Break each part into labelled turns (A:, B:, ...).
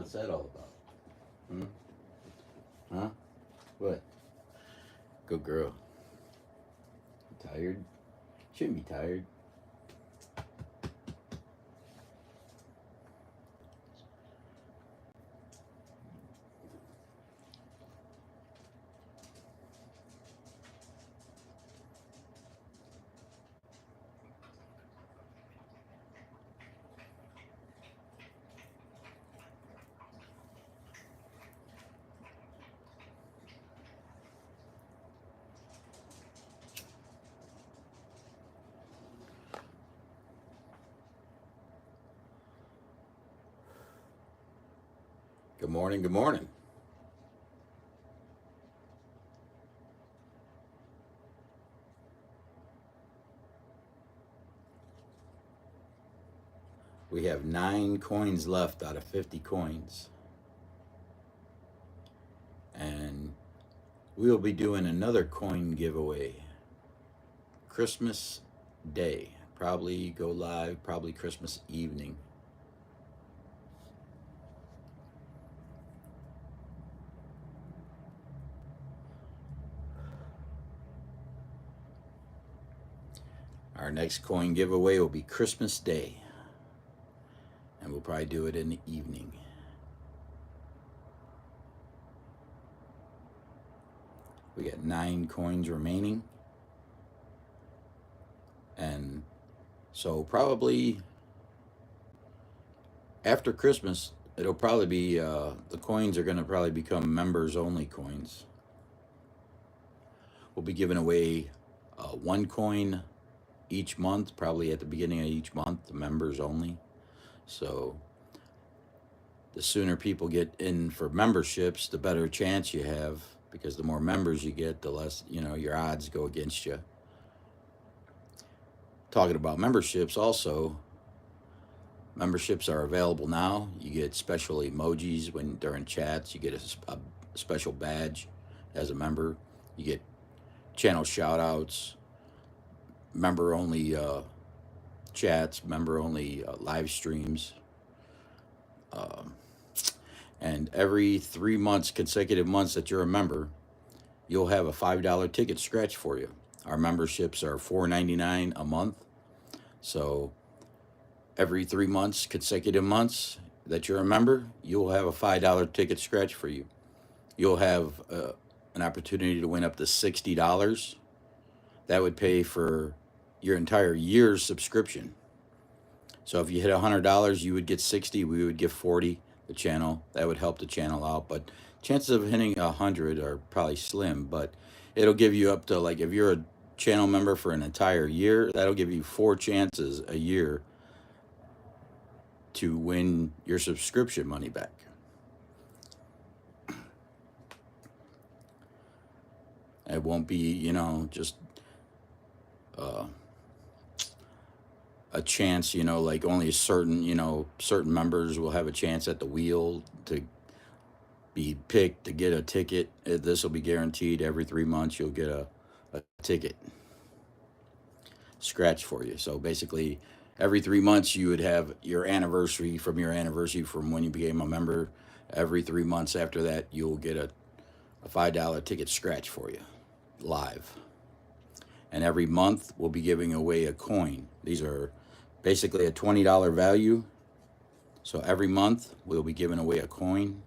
A: What's that all about? Hmm? Huh? What? Good girl. Tired? Shouldn't be tired. Good morning, good morning. We have 9 coins left out of 50 coins. And we will be doing another coin giveaway Christmas Day. Probably go live, probably Christmas evening. Our next coin giveaway will be Christmas Day. And we'll probably do it in the evening. We got 9 coins remaining. And so probably after Christmas, it'll probably be, the coins are going to probably become members only coins. We'll be giving away 1 coin each month, probably at the beginning of each month, the members only. So the sooner people get in for memberships, the better chance you have, because the more members you get, the less, your odds go against you. Talking about memberships also, memberships are available now. You get special emojis when during chats. You get a special badge as a member. You get channel shout outs, member only chats, member only live streams. And every 3 months, consecutive months that you're a member, you'll have a $5 ticket scratch for you. Our memberships are $4.99 a month. So every 3 months, consecutive months that you're a member, you'll have a $5 ticket scratch for you. You'll have an opportunity to win up to $60. That would pay for your entire year's subscription. So if you hit $100, you would get 60. We would give 40 the channel. That would help the channel out. But chances of hitting 100 are probably slim. But it'll give you up to, like, if you're a channel member for an entire year, that'll give you 4 chances a year to win your subscription money back. It won't be, just a chance, like only certain members will have a chance at the wheel to be picked to get a ticket. This will be guaranteed. Every 3 months you'll get a ticket scratch for you. So basically every 3 months you would have your anniversary from when you became a member. Every 3 months after that you'll get a $5 ticket scratch for you live. And every month we'll be giving away a coin. These are basically a $20 value. So every month we'll be giving away a coin.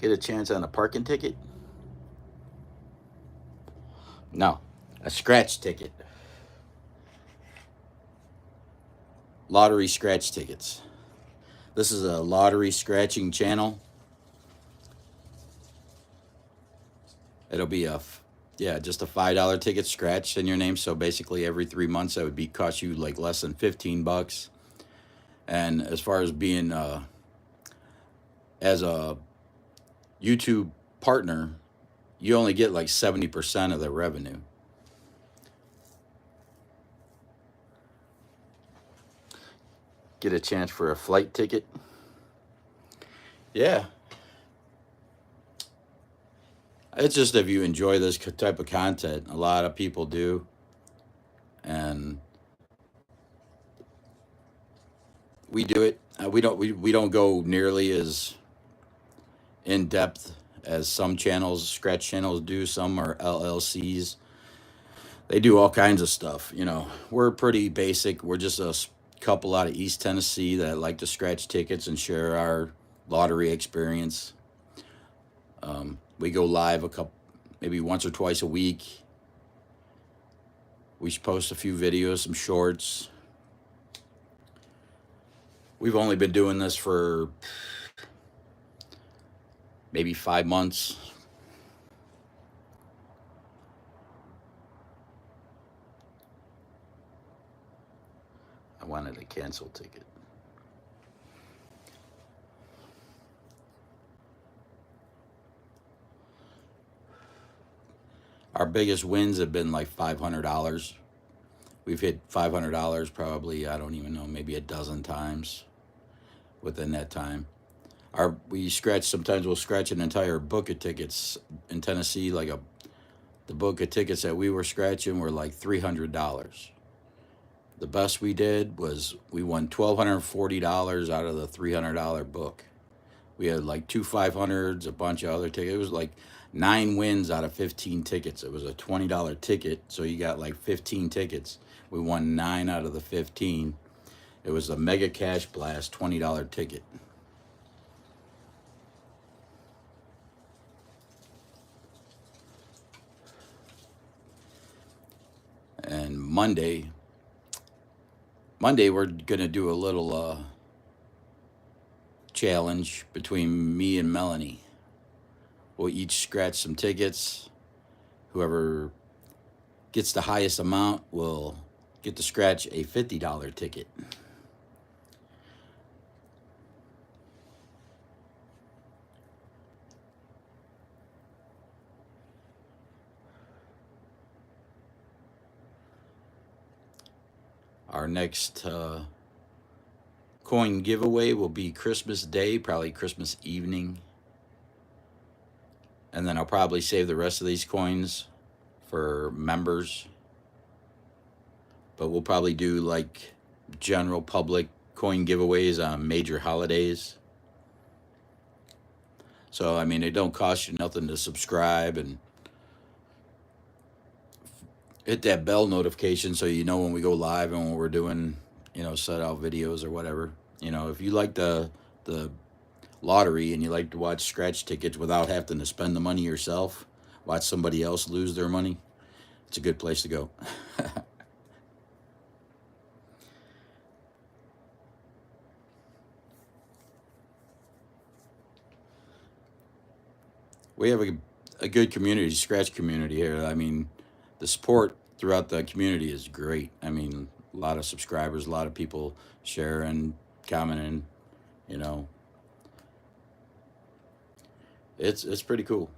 A: Get a chance on a parking ticket? No, a scratch ticket. Lottery scratch tickets. This is a lottery scratching channel. It'll be just a $5 ticket scratched in your name. So basically every 3 months that would cost you like less than $15. And as far as being as a YouTube partner, you only get like 70% of the revenue. Get a chance for a flight ticket. Yeah. It's just if you enjoy this type of content, a lot of people do. And we do it. We don't go nearly as in depth as some channels, scratch channels do. Some are LLCs. They do all kinds of stuff. You know, we're pretty basic. We're just a couple out of East Tennessee that like to scratch tickets and share our lottery experience. We go live maybe once or twice a week. We post a few videos, some shorts. We've only been doing this for maybe 5 months. I wanted a cancel ticket. Our biggest wins have been like $500. We've hit $500 probably, I don't even know, maybe a dozen times within that time. Sometimes we'll scratch an entire book of tickets in Tennessee. The book of tickets that we were scratching were like $300. The best we did was we won $1,240 out of the $300 book. We had like two 500s, a bunch of other tickets. It was like 9 wins out of 15 tickets. It was a $20 ticket, so you got like 15 tickets. We won 9 out of the 15. It was a Mega Cash Blast $20 ticket. And Monday we're gonna do a little challenge between me and Melanie. We'll each scratch some tickets. Whoever gets the highest amount will get to scratch a $50 ticket. Our next coin giveaway will be Christmas Day, probably Christmas evening. And then I'll probably save the rest of these coins for members. But we'll probably do like general public coin giveaways on major holidays. So, I mean, it don't cost you nothing to subscribe and hit that bell notification so you know when we go live and when we're doing, set out videos or whatever. If you like the lottery and you like to watch scratch tickets without having to spend the money yourself, watch somebody else lose their money, it's a good place to go. We have a good community, scratch community here. I mean, the support throughout the community is great. I mean, a lot of subscribers, a lot of people sharing, commenting, you know. It's pretty cool.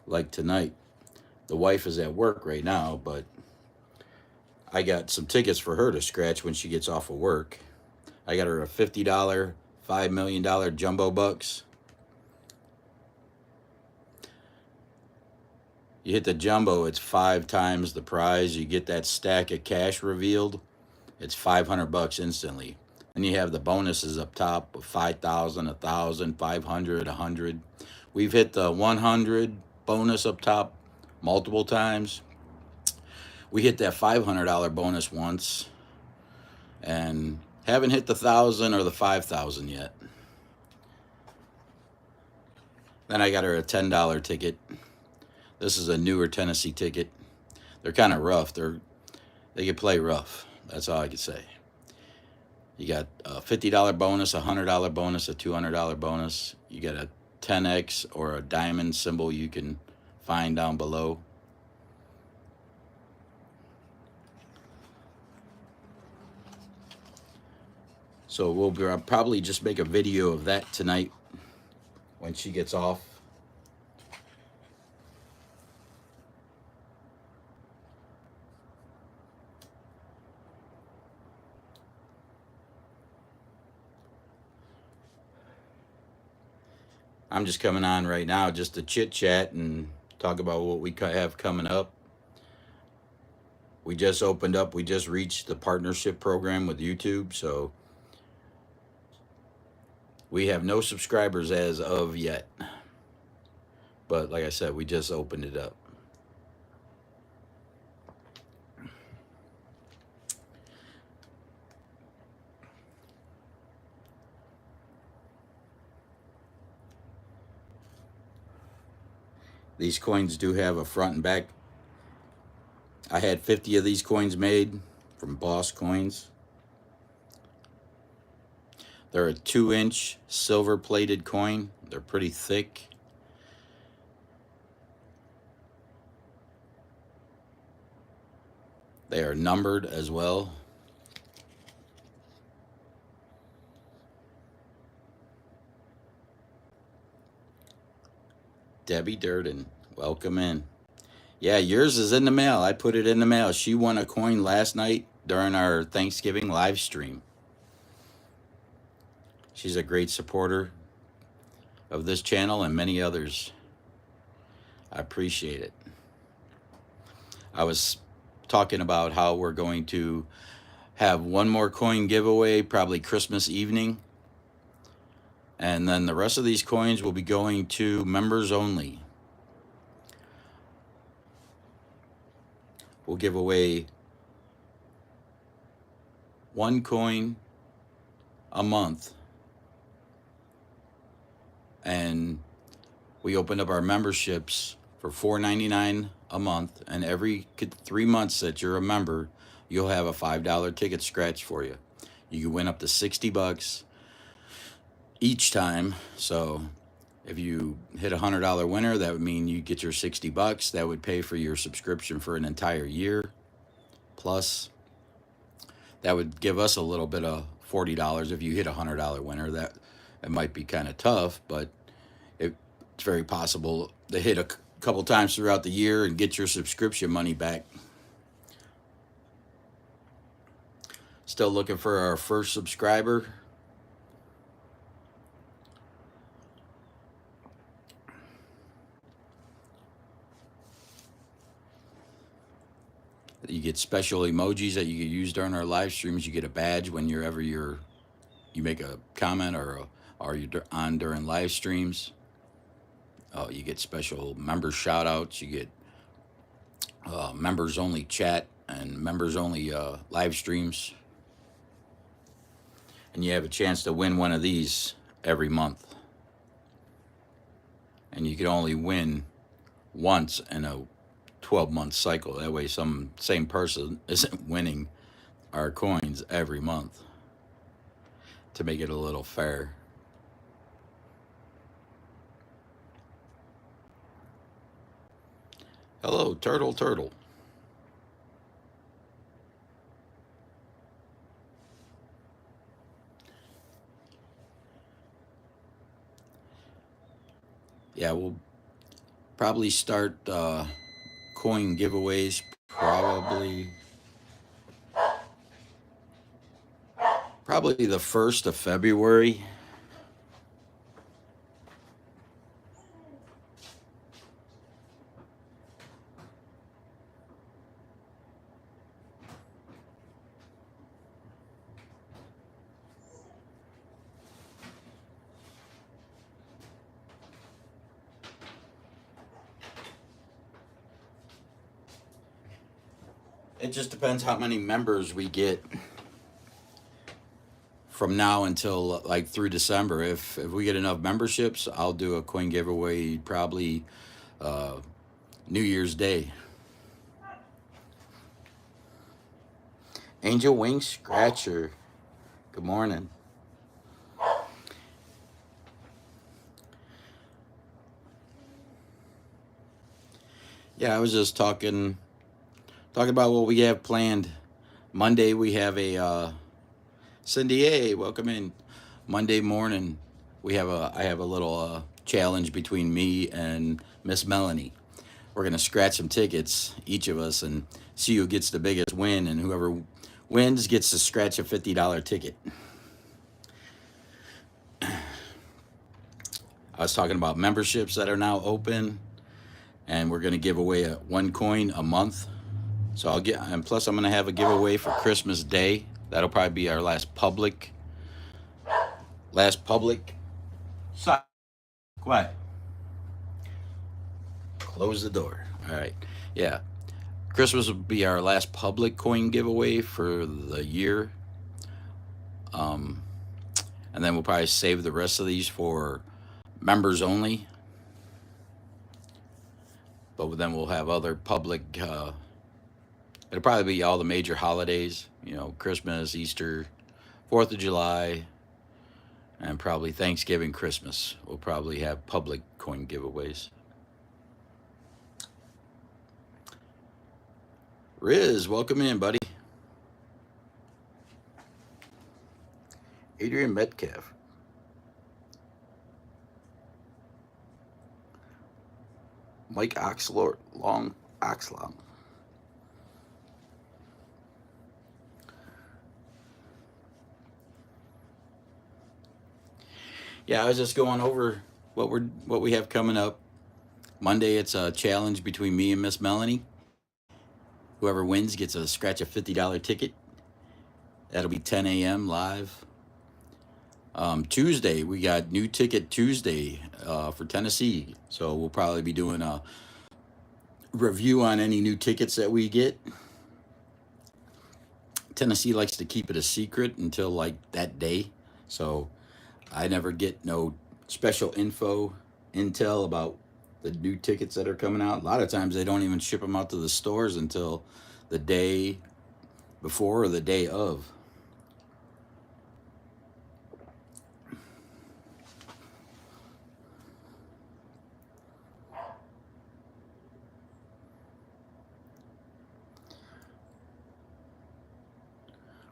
A: Like tonight, the wife is at work right now, but I got some tickets for her to scratch when she gets off of work. I got her a $50, $5 million jumbo bucks. You hit the jumbo, it's 5 times the prize. You get that stack of cash revealed, it's $500 instantly. And you have the bonuses up top of 5,000, 1,000, 500, 100. We've hit the 100 bonus up top multiple times. We hit that $500 bonus once, and haven't hit the 1,000 or the 5,000 yet. Then I got her a $10 ticket. This is a newer Tennessee ticket. They're kind of rough. They can play rough. That's all I can say. You got a $50 bonus, a $100 bonus, a $200 bonus. You got a 10x or a diamond symbol you can find down below. So we'll probably just make a video of that tonight when she gets off. I'm just coming on right now just to chit chat and talk about what we have coming up. We just opened up. We just reached the partnership program with YouTube, so we have no subscribers as of yet. But like I said, we just opened it up. These coins do have a front and back. I had 50 of these coins made from Boss Coins. They're a 2-inch silver plated coin. They're pretty thick. They are numbered as well. Debbie Durden, welcome in. Yeah, yours is in the mail. I put it in the mail. She won a coin last night during our Thanksgiving live stream. She's a great supporter of this channel and many others. I appreciate it. I was talking about how we're going to have one more coin giveaway, probably Christmas evening. And then the rest of these coins will be going to members only. We'll give away one coin a month. And we opened up our memberships for $4.99 a month, and every 3 months that you're a member, you'll have a $5 ticket scratch for you. You can win up to $60 each time. So if you hit a $100 winner, that would mean you get your $60. That would pay for your subscription for an entire year. Plus, that would give us a little bit of $40 if you hit a $100 winner. That it might be kind of tough, but it's very possible to hit a couple times throughout the year and get your subscription money back. Still looking for our first subscriber. You get special emojis that you can use during our live streams. You get a badge whenever you make a comment or you're on during live streams. You get special member shout outs. You get members only chat and members only live streams. And you have a chance to win one of these every month. And you can only win once in a 12-month cycle. That way some same person isn't winning our coins every month, to make it a little fair. Hello, Turtle. Yeah, we'll probably start coin giveaways probably the 1st of February. It just depends how many members we get from now until like through December. If we get enough memberships, I'll do a coin giveaway probably New Year's Day. Angel Wing Scratcher, good morning. Yeah, I was just talking about what we have planned. Monday we have a Cindy A, welcome in. Monday morning I have a little challenge between me and Miss Melanie. We're gonna scratch some tickets, each of us, and see who gets the biggest win, and whoever wins gets to scratch a $50 ticket. I was talking about memberships that are now open, and we're gonna give away one coin a month. So I'll get, and plus I'm gonna have a giveaway for Christmas Day. That'll probably be our last public. Quiet. Close the door. All right. Yeah. Christmas will be our last public coin giveaway for the year. Um, and then we'll probably save the rest of these for members only. But then we'll have other public. It'll probably be all the major holidays. Christmas, Easter, 4th of July, and probably Thanksgiving, Christmas. We'll probably have public coin giveaways. Riz, welcome in, buddy. Adrian Metcalf. Mike Oxlor, Long Oxlong. Yeah, I was just going over what we have coming up. Monday, it's a challenge between me and Miss Melanie. Whoever wins gets a scratch a $50 ticket. That'll be 10 a.m. live. Tuesday, we got new ticket Tuesday for Tennessee. So we'll probably be doing a review on any new tickets that we get. Tennessee likes to keep it a secret until like that day. So I never get no special intel about the new tickets that are coming out. A lot of times they don't even ship them out to the stores until the day before or the day of.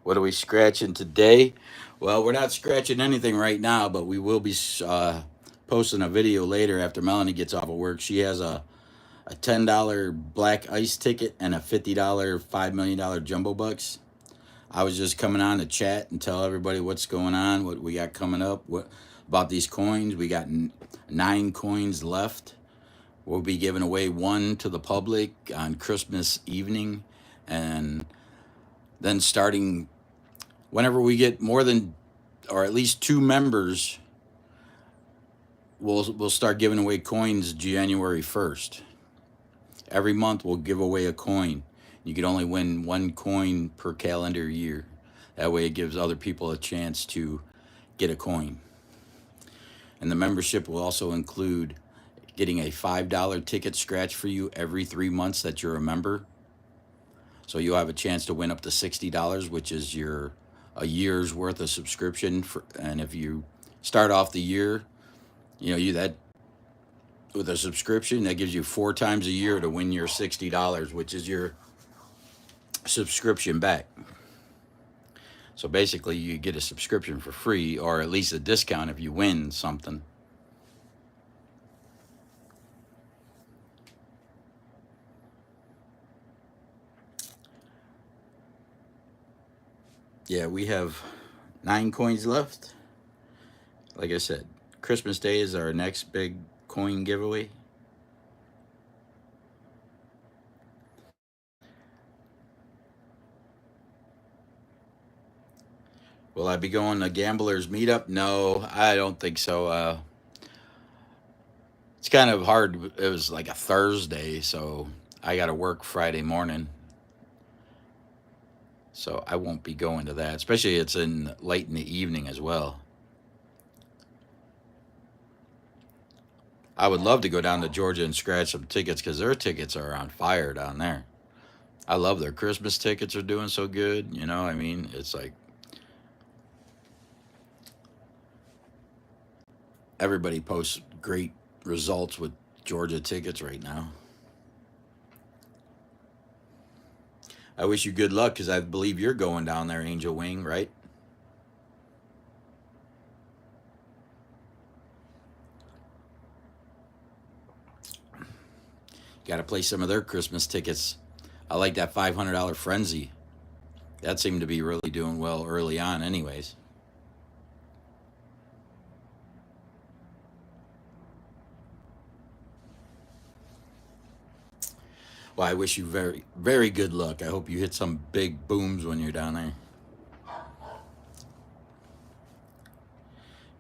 A: What are we scratching today? Well, we're not scratching anything right now, but we will be posting a video later after Melanie gets off of work. She has a $10 black ice ticket and a $50 $5 million jumbo bucks. I was just coming on to chat and tell everybody what's going on, what we got coming up, what about these coins. We got 9 coins left. We'll be giving away 1 to the public on Christmas evening, and then starting whenever we get more than or at least 2 members, we'll start giving away coins January 1st. Every month we'll give away a coin. You can only win 1 coin per calendar year. That way it gives other people a chance to get a coin. And the membership will also include getting a $5 ticket scratch for you every 3 months that you're a member. So you'll have a chance to win up to $60, which is a year's worth of subscription. And if you start off the year, that with a subscription, that gives you 4 times a year to win your $60, which is your subscription back. So basically you get a subscription for free, or at least a discount if you win something. Yeah, we have 9 coins left. Like I said, Christmas Day is our next big coin giveaway. Will I be going to Gamblers Meetup? No, I don't think so. It's kind of hard. It was like a Thursday, so I got to work Friday morning. So I won't be going to that, especially it's late in the evening as well. I would love to go down to Georgia and scratch some tickets because their tickets are on fire down there. I love their Christmas tickets are doing so good. It's like everybody posts great results with Georgia tickets right now. I wish you good luck because I believe you're going down there, Angel Wing, right? Got to play some of their Christmas tickets. I like that $500 Frenzy. That seemed to be really doing well early on anyways. Well, I wish you very, very good luck. I hope you hit some big booms when you're down there.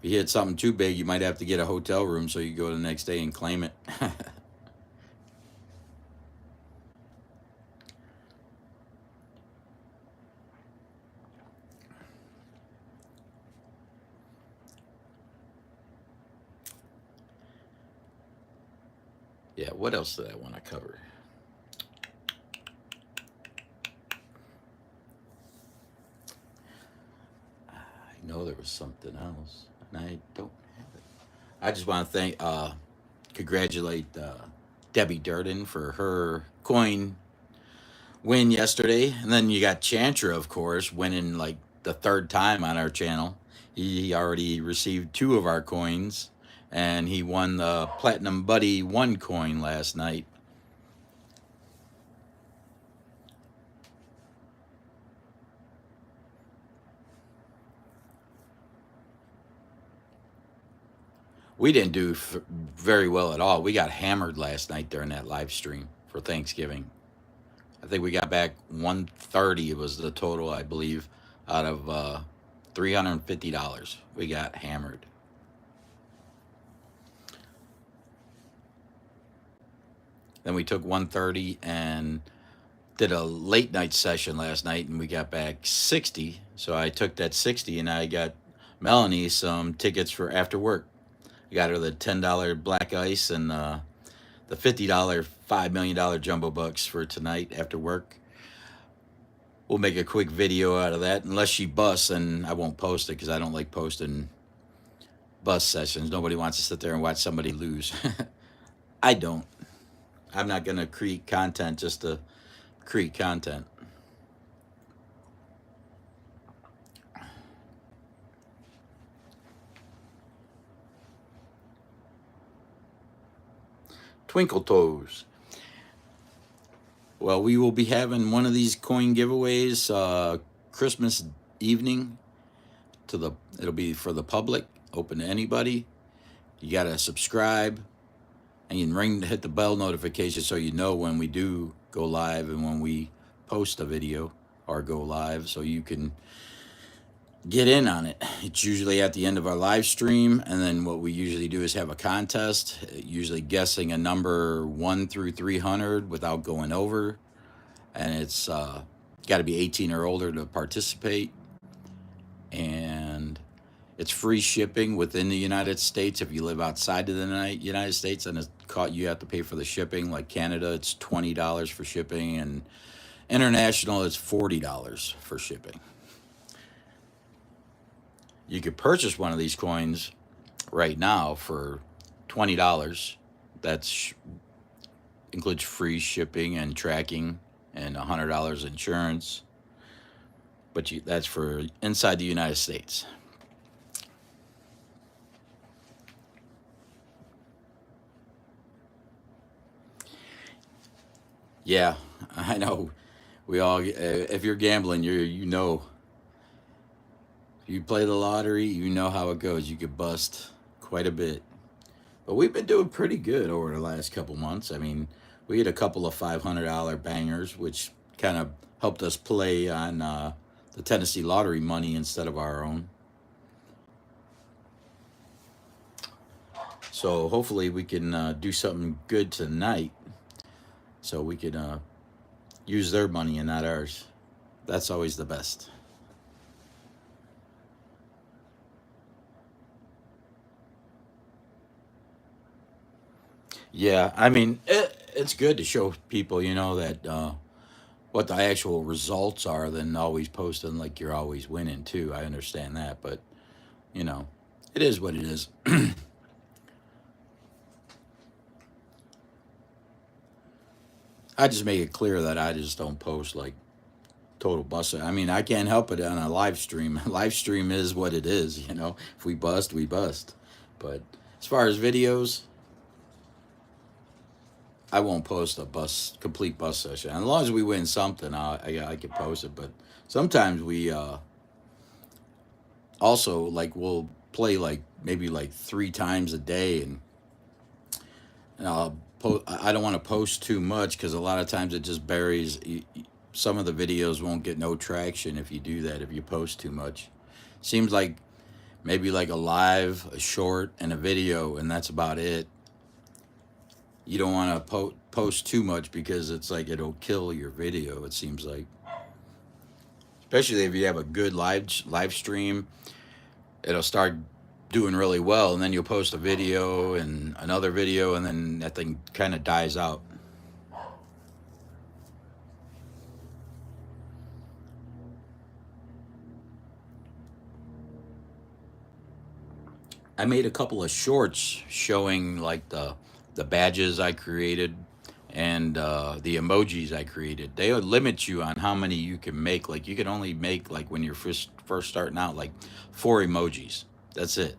A: If you hit something too big, you might have to get a hotel room so you go the next day and claim it. Yeah, what else did I want to cover? I know there was something else, and I don't have it. I just want to congratulate Debbie Durden for her coin win yesterday. And then you got Chantra, of course, winning like the third time on our channel. He already received two of our coins, and he won the Platinum Buddy 1 coin last night. We didn't do very well at all. We got hammered last night during that live stream for Thanksgiving. I think we got back 130 was the total, I believe, out of $350. We got hammered. Then we took 130 and did a late night session last night, and we got back 60. So I took that 60 and I got Melanie some tickets for after work. I got her the $10 black ice and the $50 $5 million jumbo bucks for tonight after work. We'll make a quick video out of that, unless she busts, and I won't post it because I don't like posting bust sessions. Nobody wants to sit there and watch somebody lose. I don't. I'm not going to create content just to create content. Twinkle Toes. Well, we will be having one of these coin giveaways Christmas evening. It'll be for the public, open to anybody. You got to subscribe, and you can hit the bell notification so you know when we do go live and when we post a video or go live, so you can get in on it. It's usually at the end of our live stream, and then what we usually do is have a contest, usually guessing a number 1 through 300 without going over, and it's got to be 18 or older to participate, and it's free shipping within the United States. If you live outside of the United States, and you have to pay for the shipping. Like Canada, it's $20 for shipping, and international, it's $40 for shipping. You could purchase one of these coins right now for $20. That's includes free shipping and tracking and $100 insurance. But that's for inside the United States. Yeah, I know. We all, if you're gambling, you know. If you play the lottery, you know how it goes. You could bust quite a bit. But we've been doing pretty good over the last couple months. I mean, we had a couple of $500 bangers, which kind of helped us play on the Tennessee lottery money instead of our own. So hopefully we can do something good tonight, so we can use their money and not ours. That's always the best. Yeah, I mean, it's good to show people, that what the actual results are than always posting like you're always winning, too. I understand that, but, you know, it is what it is. I just make it clear that I just don't post like total bust. I mean, I can't help it on a live stream. Live stream is what it is. If we bust, we bust. But as far as videos, I won't post a complete bus session. As long as we win something, I can post it. But sometimes we also like we'll play like maybe like 3 times a day, and I'll I don't want to post too much because a lot of times it just buries. Some of the videos won't get no traction if you do that. If you post too much, seems like maybe like a live, a short, and a video, and that's about it. You don't want to post too much because it's like it'll kill your video. It seems like, especially if you have a good live stream, it'll start doing really well, and then you'll post a video and another video, and then that thing kind of dies out. I made a couple of shorts showing like the badges I created and the emojis I created. They would limit you on how many you can make. Like you can only make like when you're first starting out like 4 emojis. That's it.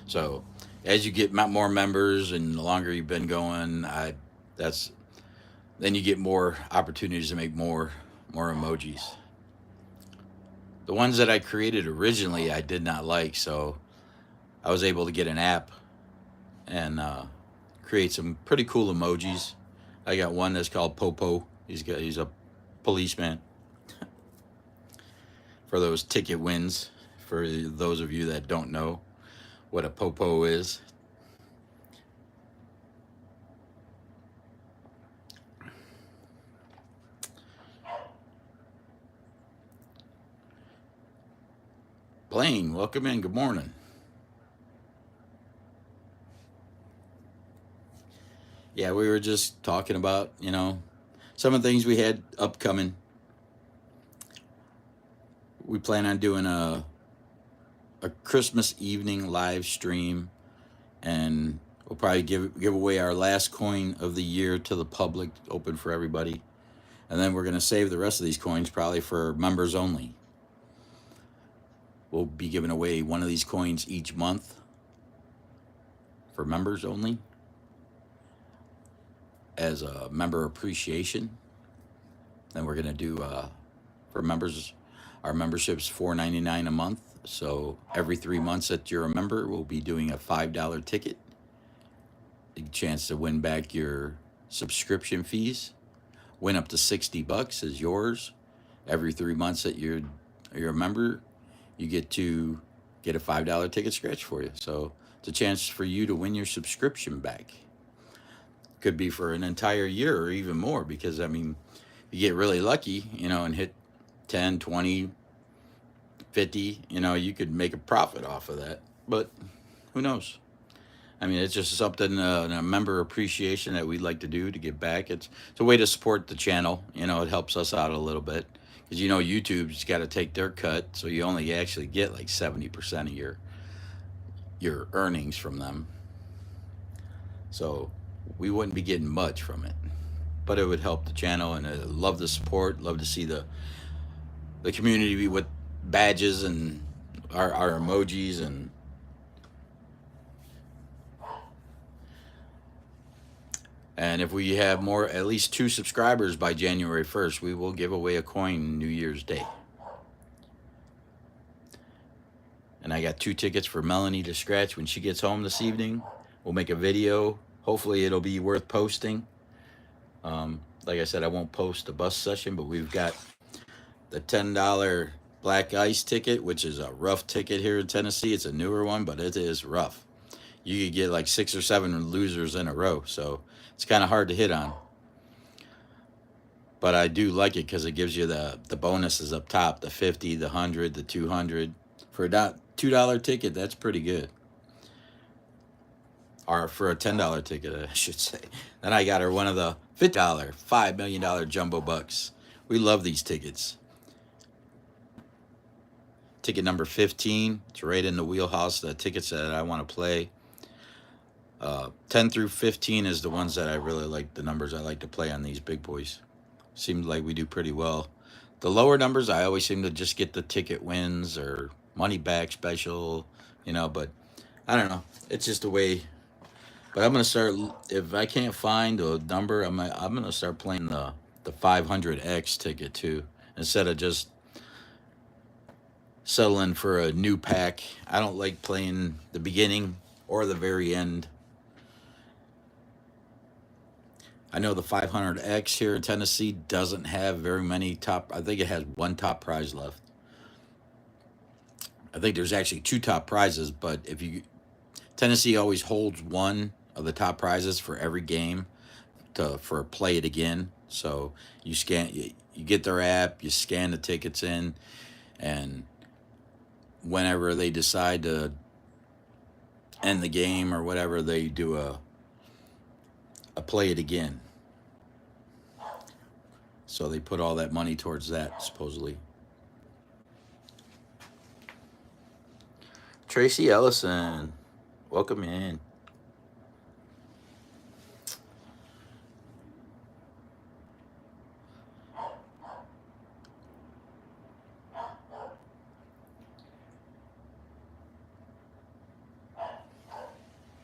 A: So as you get more members and the longer you've been going, that's then you get more opportunities to make more emojis. The ones that I created originally I did not like, so I was able to get an app and create some pretty cool emojis. I got one that's called Popo. He's a policeman for those ticket wins. For those of you that don't know what a Popo is, Blaine, welcome in. Good morning. Yeah, we were just talking about some of the things we had upcoming. We plan on doing a Christmas evening live stream, and we'll probably give away our last coin of the year to the public, open for everybody, and then we're going to save the rest of these coins probably for members only. We'll be giving away one of these coins each month for members only as a member appreciation. Then we're going to do for members, our membership's $4.99 a month. So every 3 months that you're a member, we'll be doing a $5 ticket. A chance to win back your subscription fees. Win up to $60 is yours. Every 3 months that you're a member, you get to get a $5 ticket scratch for you. So it's a chance for you to win your subscription back. Could be for an entire year or even more, because I mean, you get really lucky, and hit 10, 20, 50, you could make a profit off of that. But who knows? I mean, it's just something, a member appreciation that we'd like to do to give back. It's a way to support the channel. It helps us out a little bit. Because, YouTube's got to take their cut. So you only actually get like 70% of your earnings from them. So we wouldn't be getting much from it. But it would help the channel, and I love the support. Love to see the community with badges and our emojis and if we have at least 2 subscribers by January 1st, we will give away a coin New Year's Day. And I got 2 tickets for Melanie to scratch when she gets home this evening. We'll make a video. Hopefully it'll be worth posting. Like I said, I won't post the bus session, but we've got the $10 Black Ice ticket, which is a rough ticket here in Tennessee. It's a newer one, but it is rough. You could get like 6 or 7 losers in a row, so it's kind of hard to hit on. But I do like it because it gives you the bonuses up top, the 50, the 100, the 200. For a $2 ticket, that's pretty good. Or for a $10 ticket, I should say. Then I got her one of the $50, $5 million jumbo bucks. We love these tickets. Ticket number 15. It's right in the wheelhouse of the tickets that I want to play. 10 through 15 is the ones that I really like, the numbers I like to play on these big boys. Seems like we do pretty well. The lower numbers, I always seem to just get the ticket wins or money back special, but I don't know. It's just a way. But I'm going to start, if I can't find a number, I'm going to start playing the 500X ticket too, instead of just settling for a new pack. I don't like playing the beginning or the very end. I know the 500X here in Tennessee doesn't have very many top. I think it has one top prize left. I think there's actually two top prizes, but if you Tennessee always holds one of the top prizes for every game to for play it again. So you get their app, you scan the tickets in, and whenever they decide to end the game or whatever, they do a play it again. So they put all that money towards that supposedly. Tracy Ellison, welcome in.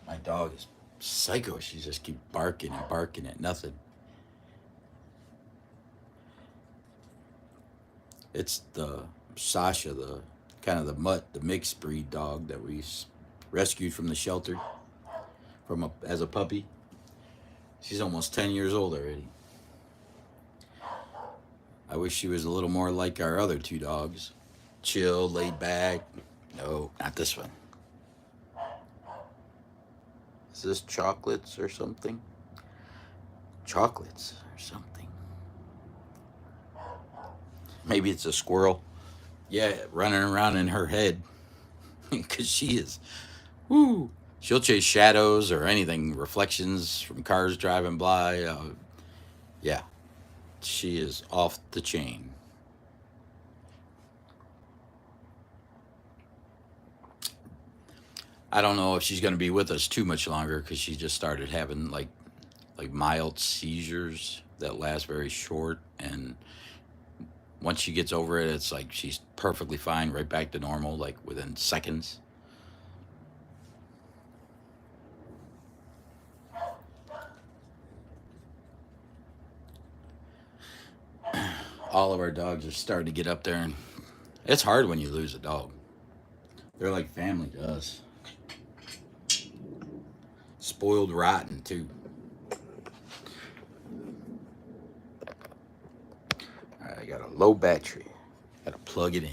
A: My dog is psycho. She just keeps barking and barking at nothing. It's the Sasha, the kind of the mutt, the mixed breed dog that we rescued from the shelter as a puppy. She's almost 10 years old already. I wish she was a little more like our other two dogs. Chill, laid back. No, not this one. Is this chocolates or something? Chocolates or something. Maybe it's a squirrel. Yeah, running around in her head. Because she is, whoo. She'll chase shadows or anything, reflections from cars driving by. Yeah, she is off the chain. I don't know if she's going to be with us too much longer because she just started having like mild seizures that last very short, and once she gets over it, it's like she's perfectly fine, right back to normal, like within seconds. All of our dogs are starting to get up there, and it's hard when you lose a dog. They're like family to us. Spoiled rotten too. All right, I got a low battery. Got to plug it in.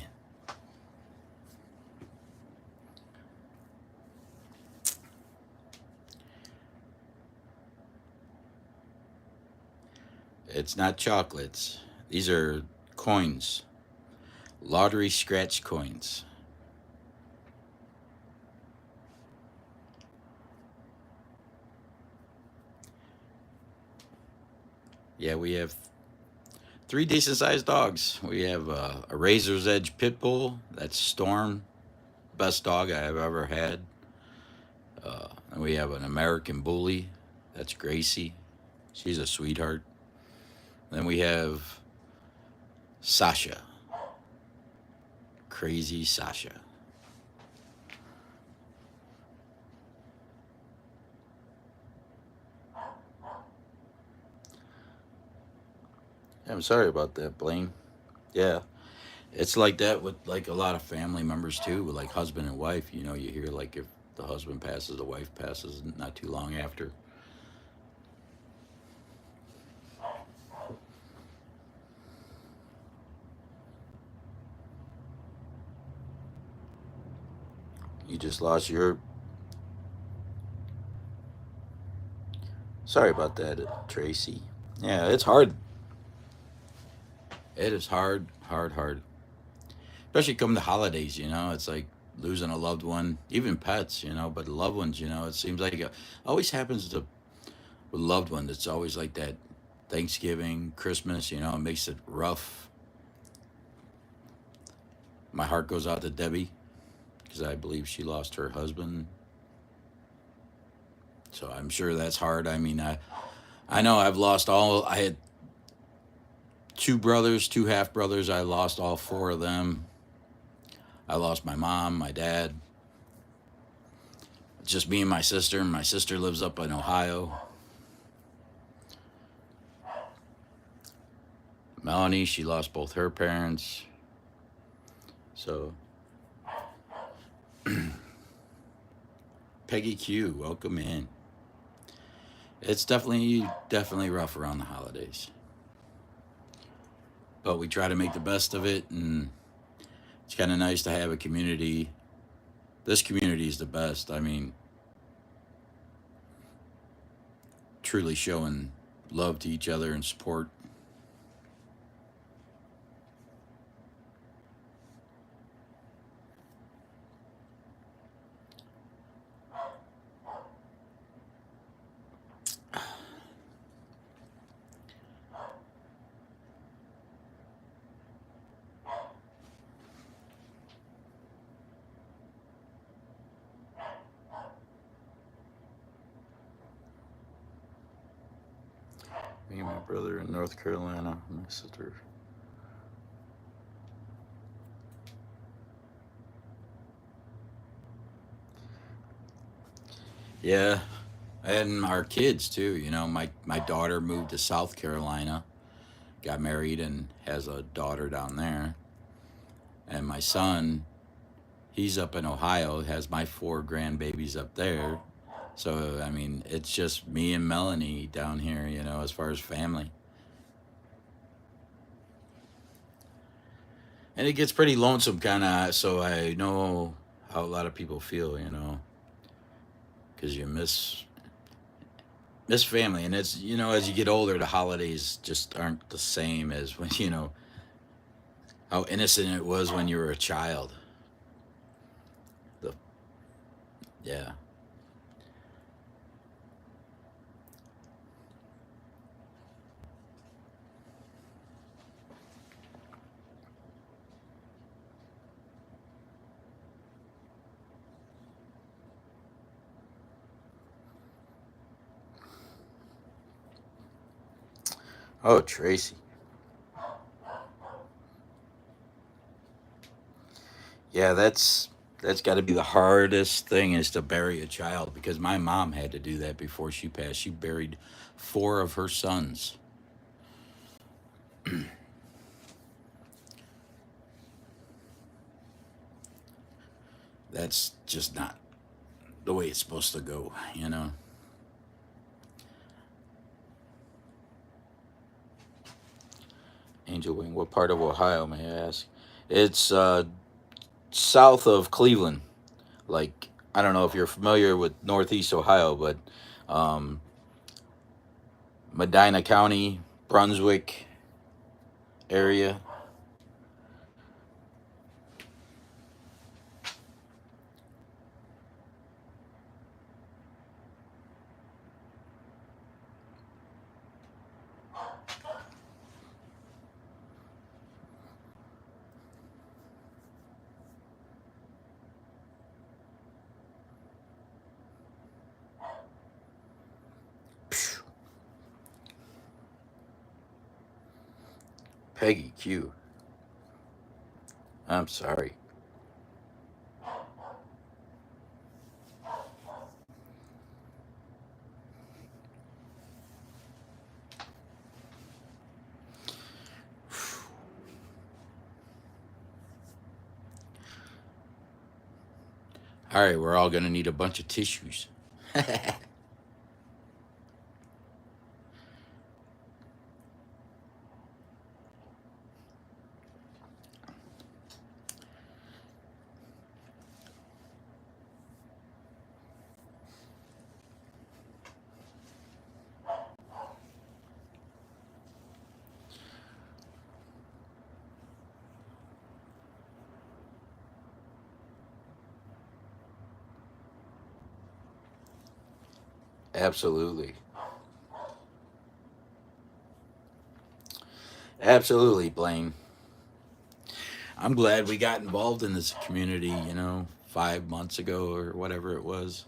A: It's not chocolates. These are coins. Lottery scratch coins. Yeah, we have three decent sized dogs. We have a Razor's Edge Pit Bull. That's Storm. Best dog I have ever had. And we have an American Bully. That's Gracie. She's a sweetheart. Then we have Sasha. Crazy Sasha. I'm sorry about that, Blaine. Yeah, it's like that with like a lot of family members too, with like husband and wife. You know, you hear like if the husband passes, the wife passes not too long after. You just lost your. Sorry about that, Tracy. Yeah, it's hard. It is hard, hard, hard. Especially come the holidays, you know, it's like losing a loved one, even pets, you know, but loved ones, you know, it seems like it always happens to with loved ones. It's always like that Thanksgiving, Christmas, you know, it makes it rough. My heart goes out to Debbie because I believe she lost her husband. So I'm sure that's hard. I mean, I know I've lost all. I had two brothers, two half brothers. I lost all four of them. I lost my mom, my dad. It's just me and my sister. My sister lives up in Ohio. Melanie, she lost both her parents. So, Peggy Q, welcome in. it's definitely rough around the holidays, but we try to make the best of it, and it's kind of nice to have a community. This community is the best. I mean, truly showing love to each other and support. Me and my brother in North Carolina, my sister. Yeah, and our kids too. You know, my daughter moved to South Carolina, got married, and has a daughter down there. And my son, he's up in Ohio, has my four grandbabies up there. So I mean, it's just me and Melanie down here. You know, as far as family, and it gets pretty lonesome, kind of. So I know how a lot of people feel. You know, because you miss family, and it's, you know, as you get older, the holidays just aren't the same as when, you know, how innocent it was when you were a child. The Yeah. Oh, Tracy. Yeah, that's got to be the hardest thing, is to bury a child, because my mom had to do that before she passed. She buried four of her sons. That's just not the way it's supposed to go, you know. Angel Wing, what part of Ohio, may I ask? It's south of Cleveland. Like, I don't know if you're familiar with Northeast Ohio, but um, Medina County, Brunswick area. Peggy Q. I'm sorry. All right, we're all gonna need a bunch of tissues. Absolutely. Absolutely, Blaine. I'm glad we got involved in this community, you know, 5 months ago or whatever it was.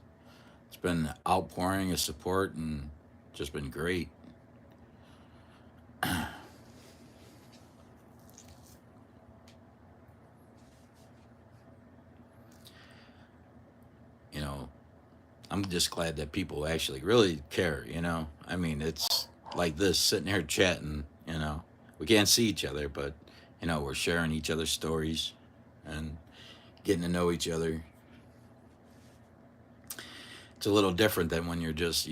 A: It's been outpouring of support and just been great. You know, I'm just glad that people actually really care, you know. I mean, it's like this, sitting here chatting, you know. We can't see each other, but, you know, we're sharing each other's stories and getting to know each other. It's a little different than when you're just,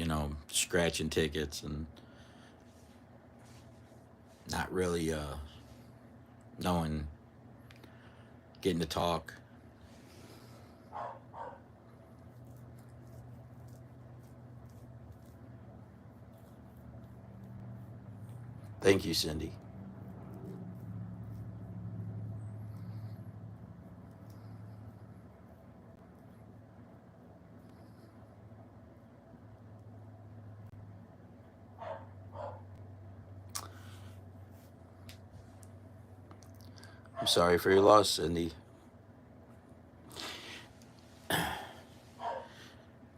A: scratching tickets and not really knowing, getting to talk. Thank you, Cindy. I'm sorry for your loss, Cindy.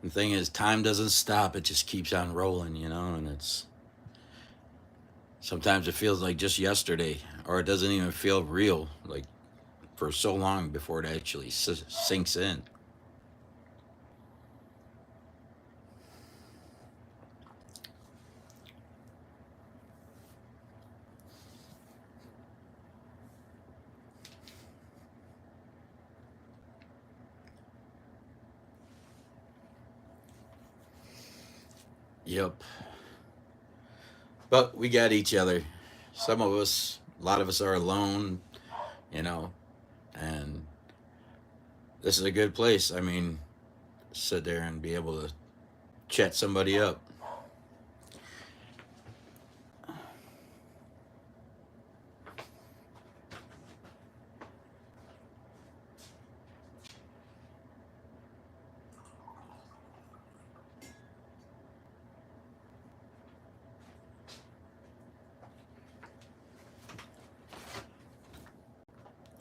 A: The thing is, time doesn't stop. It just keeps on rolling, and sometimes it feels like just yesterday, or it doesn't even feel real, like for so long before it actually sinks in. Yep. But we got each other. Some of us, a lot of us are alone, you know, and this is a good place. I mean, sit there and be able to chat somebody up.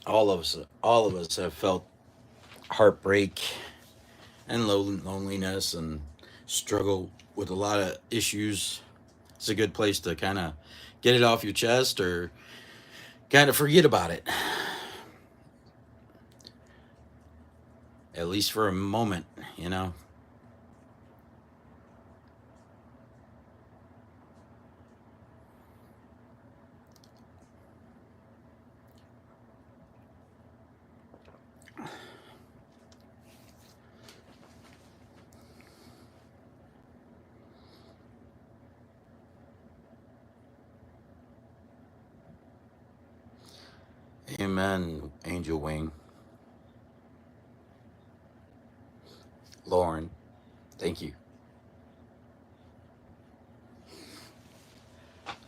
A: All of us have felt heartbreak and loneliness and struggle with a lot of issues. It's a good place to kind of get it off your chest or kind of forget about it, at least for a moment, you know. Amen, Angel Wing. Lauren, thank you.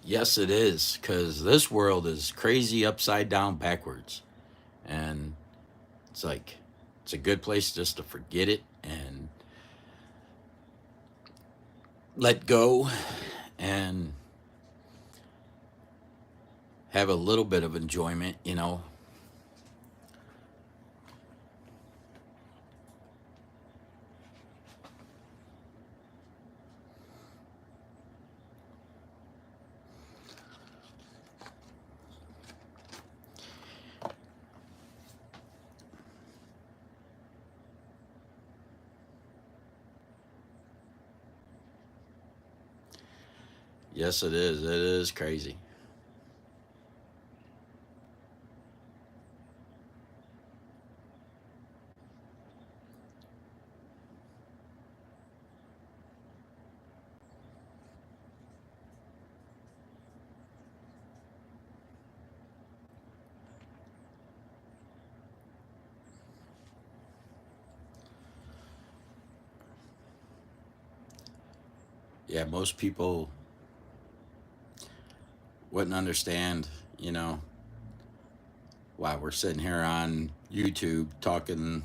A: Yes, it is, because this world is crazy upside down backwards. And it's like, it's a good place just to forget it and let go and have a little bit of enjoyment, you know. Yes, it is. It is crazy. Yeah, most people wouldn't understand, you know, why we're sitting here on YouTube talking,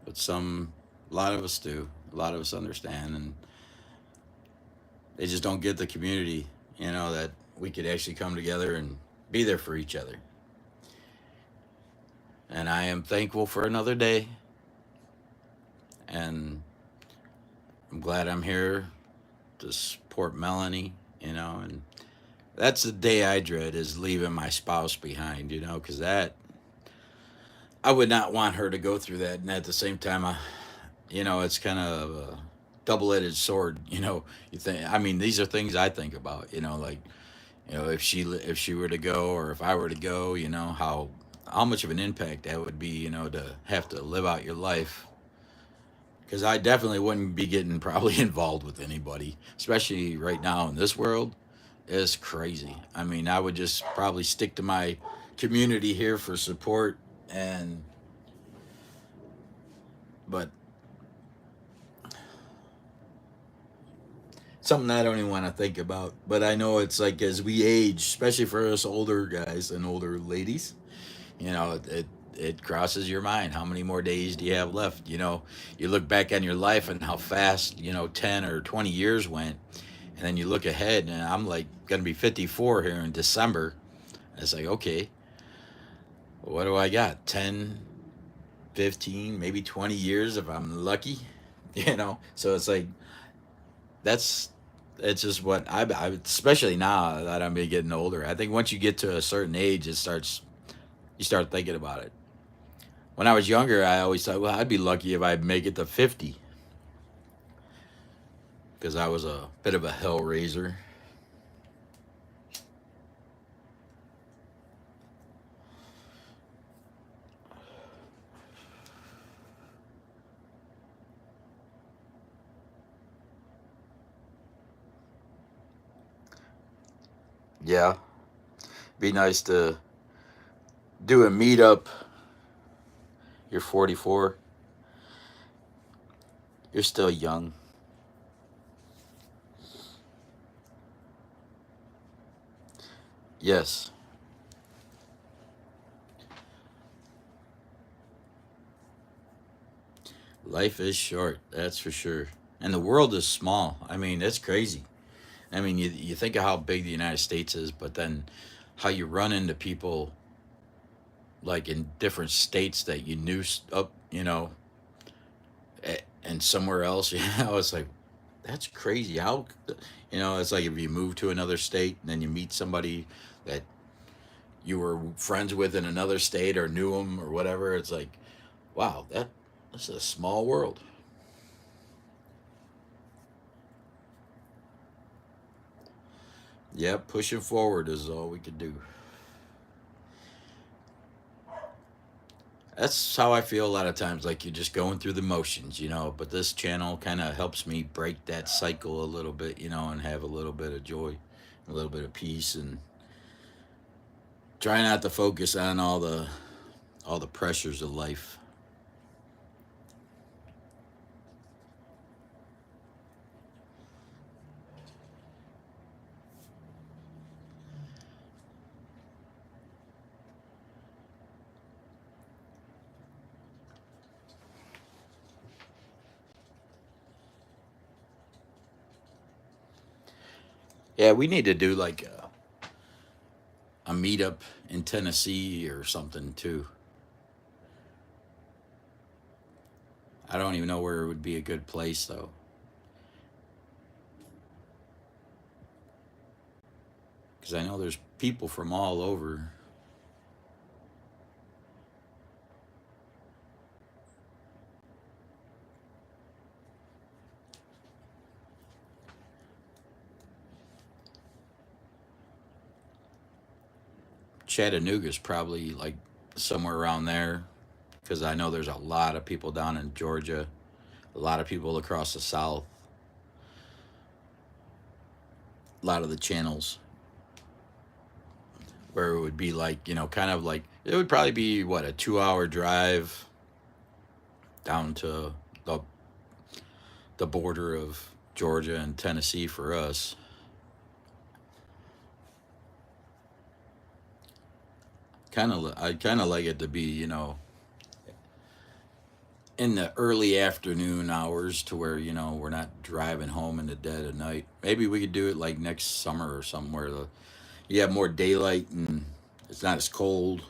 A: but a lot of us do. A lot of us understand, and they just don't get the community, that we could actually come together and be there for each other. And I am thankful for another day, and I'm glad I'm here to support Melanie, and that's the day I dread is leaving my spouse behind, because I would not want her to go through that. And at the same time, it's kind of a double-edged sword. You think, I mean, these are things I think about. Like, if she were to go, or if I were to go, how much of an impact that would be. To have to live out your life because I definitely wouldn't be getting probably involved with anybody, especially right now in this world. It's crazy. I mean, I would just probably stick to my community here for support, and but something I don't even want to think about. But I know it's like as we age, especially for us older guys and older ladies, it crosses your mind. How many more days do you have left? You look back on your life and how fast 10 or 20 years went, and then you look ahead, and I'm like gonna be 54 here in December. It's like, okay, what do I got? 10, 15, maybe 20 years if I'm lucky. So it's like that's it's just what I especially now that I'm getting older. I think once you get to a certain age, you start thinking about it. When I was younger, I always thought, well, I'd be lucky if I make it to 50 because I was a bit of a hell raiser. Yeah, be nice to do a meetup. You're 44. You're still young. Yes, life is short. That's for sure. And the world is small. I mean, it's crazy. I mean, you think of how big the United States is, but then how you run into people like in different states that you knew up, and somewhere else. It's like that's crazy. How, it's like if you move to another state and then you meet somebody that you were friends with in another state or knew them or whatever. It's like, wow, this is a small world. Yep, pushing forward is all we could do. That's how I feel a lot of times, like you're just going through the motions. But this channel kind of helps me break that cycle a little bit, and have a little bit of joy, a little bit of peace, and try not to focus on all the pressures of life. Yeah, we need to do like a meetup in Tennessee or something too. I don't even know where it would be a good place though. Because I know there's people from all over. Chattanooga's probably like somewhere around there. Because I know there's a lot of people down in Georgia, a lot of people across the South, a lot of the channels where it would be like, kind of like, it would probably be what, a 2 hour drive down to the border of Georgia and Tennessee for us. I kind of like it to be, in the early afternoon hours to where, we're not driving home in the dead of night. Maybe we could do it like next summer or somewhere. You have more daylight and it's not as cold.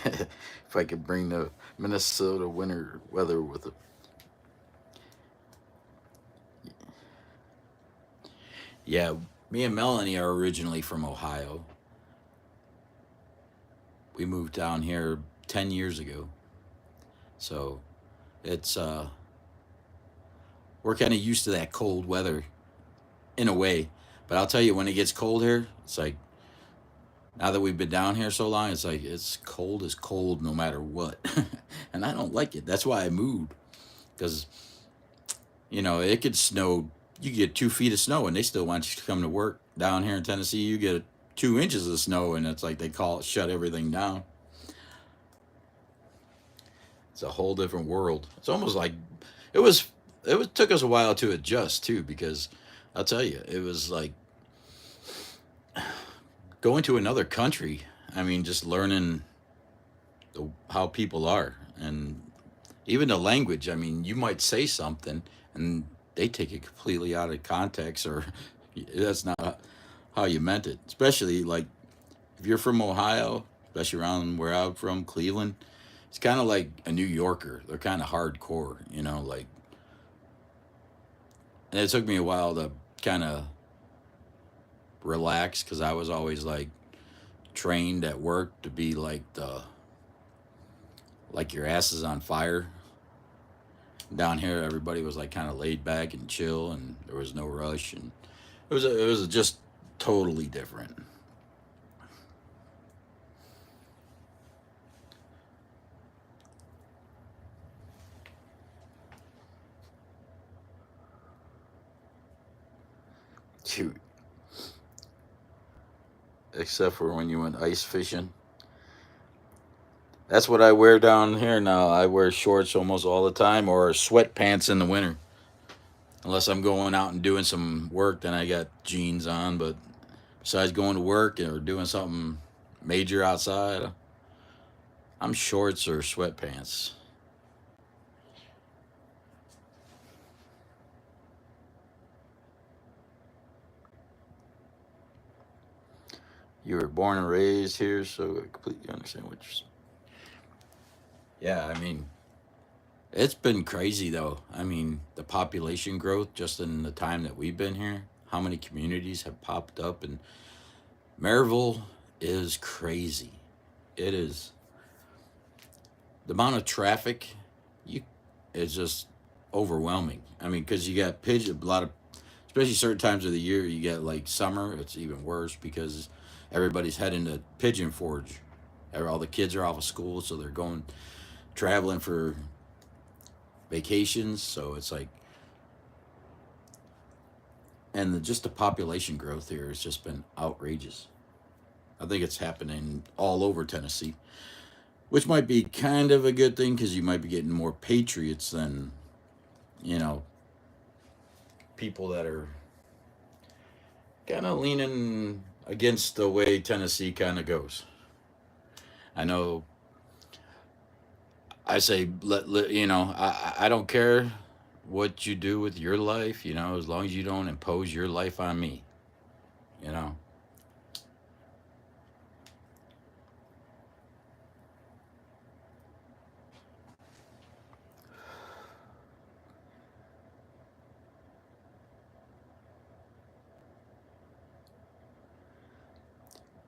A: If I could bring the Minnesota winter weather with it. Yeah, me and Melanie are originally from Ohio. We moved down here 10 years ago. So it's we're kind of used to that cold weather in a way. But I'll tell you, when it gets cold here, it's like now that we've been down here so long, it's like it's cold as cold no matter what. And I don't like it. That's why I moved. Because, it could snow. You get 2 feet of snow and they still want you to come to work. Down here in Tennessee, you get 2 inches of snow and it's like they call it shut everything down. It's a whole different world. It's almost like it was. Took us a while to adjust too, because I'll tell you, it was like going to another country. I mean, just learning how people are, and even the language. I mean, you might say something and they take it completely out of context, or that's not how you meant it. Especially like if you're from Ohio, especially around where I'm from, Cleveland. It's kind of like a New Yorker. They're kind of hardcore, like. And it took me a while to kind of relax, because I was always like trained at work to be like your ass is on fire. Down here, everybody was like kind of laid back and chill, and there was no rush, and it was just totally different. Shoot, except for when you went ice fishing. That's what I wear down here now. I wear shorts almost all the time, or sweatpants in the winter. Unless I'm going out and doing some work, then I got jeans on. But besides going to work or doing something major outside, I'm shorts or sweatpants. You were born and raised here, so I completely understand what you're saying. Yeah, I mean, it's been crazy though. I mean, the population growth just in the time that we've been here, how many communities have popped up, and Maryville is crazy. It is. The amount of traffic, you, it's just overwhelming. I mean, because you got pigeon, a lot of, especially certain times of the year, you get like summer. It's even worse because everybody's heading to Pigeon Forge. All the kids are off of school, so they're going traveling for vacations. So it's like, and just the population growth here has just been outrageous. I think it's happening all over Tennessee, which might be kind of a good thing because you might be getting more patriots than, you know, people that are kind of leaning against the way Tennessee kind of goes. I know I say, I don't care what you do with your life, as long as you don't impose your life on me, you know.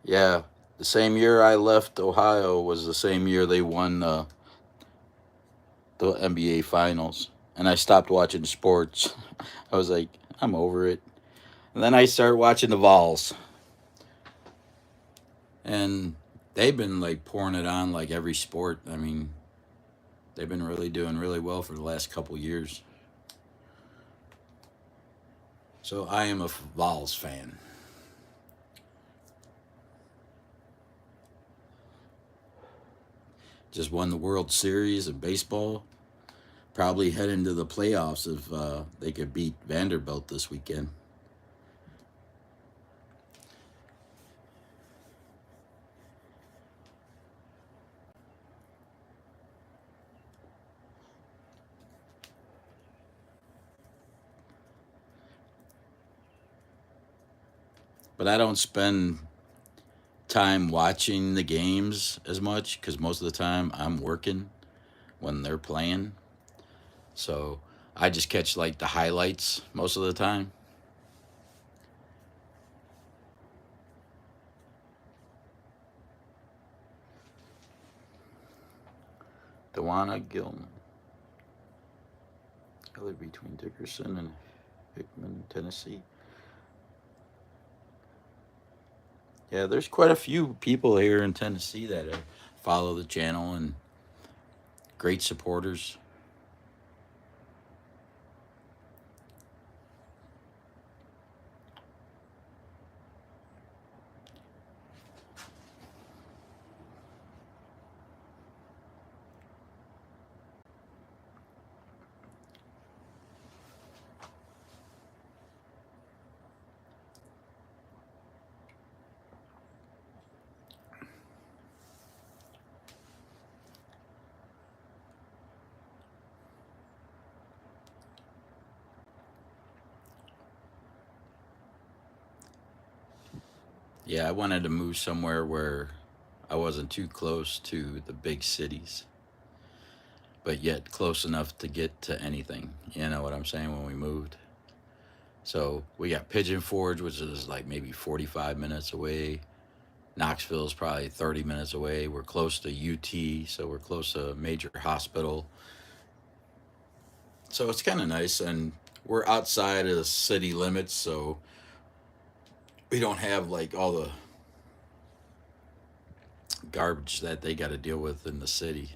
A: Yeah, the same year I left Ohio was the same year they won the NBA Finals, and I stopped watching sports. I was like, I'm over it. And then I started watching the Vols, and they've been like pouring it on like every sport. I mean, they've been really doing really well for the last couple years. So I am a Vols fan. Just won the World Series of baseball. Probably head into the playoffs if they could beat Vanderbilt this weekend. But I don't spend time watching the games as much because most of the time I'm working when they're playing. So I just catch like the highlights most of the time. Dewana Gilman. I live between Dickerson and Hickman, Tennessee. Yeah, there's quite a few people here in Tennessee that follow the channel and great supporters. Yeah, I wanted to move somewhere where I wasn't too close to the big cities, but yet close enough to get to anything. You know what I'm saying? When we moved. So we got Pigeon Forge, which is like maybe 45 minutes away. Knoxville's probably 30 minutes away. We're close to UT, so we're close to a major hospital. So it's kind of nice, and we're outside of the city limits, so we don't have like all the garbage that they got to deal with in the city.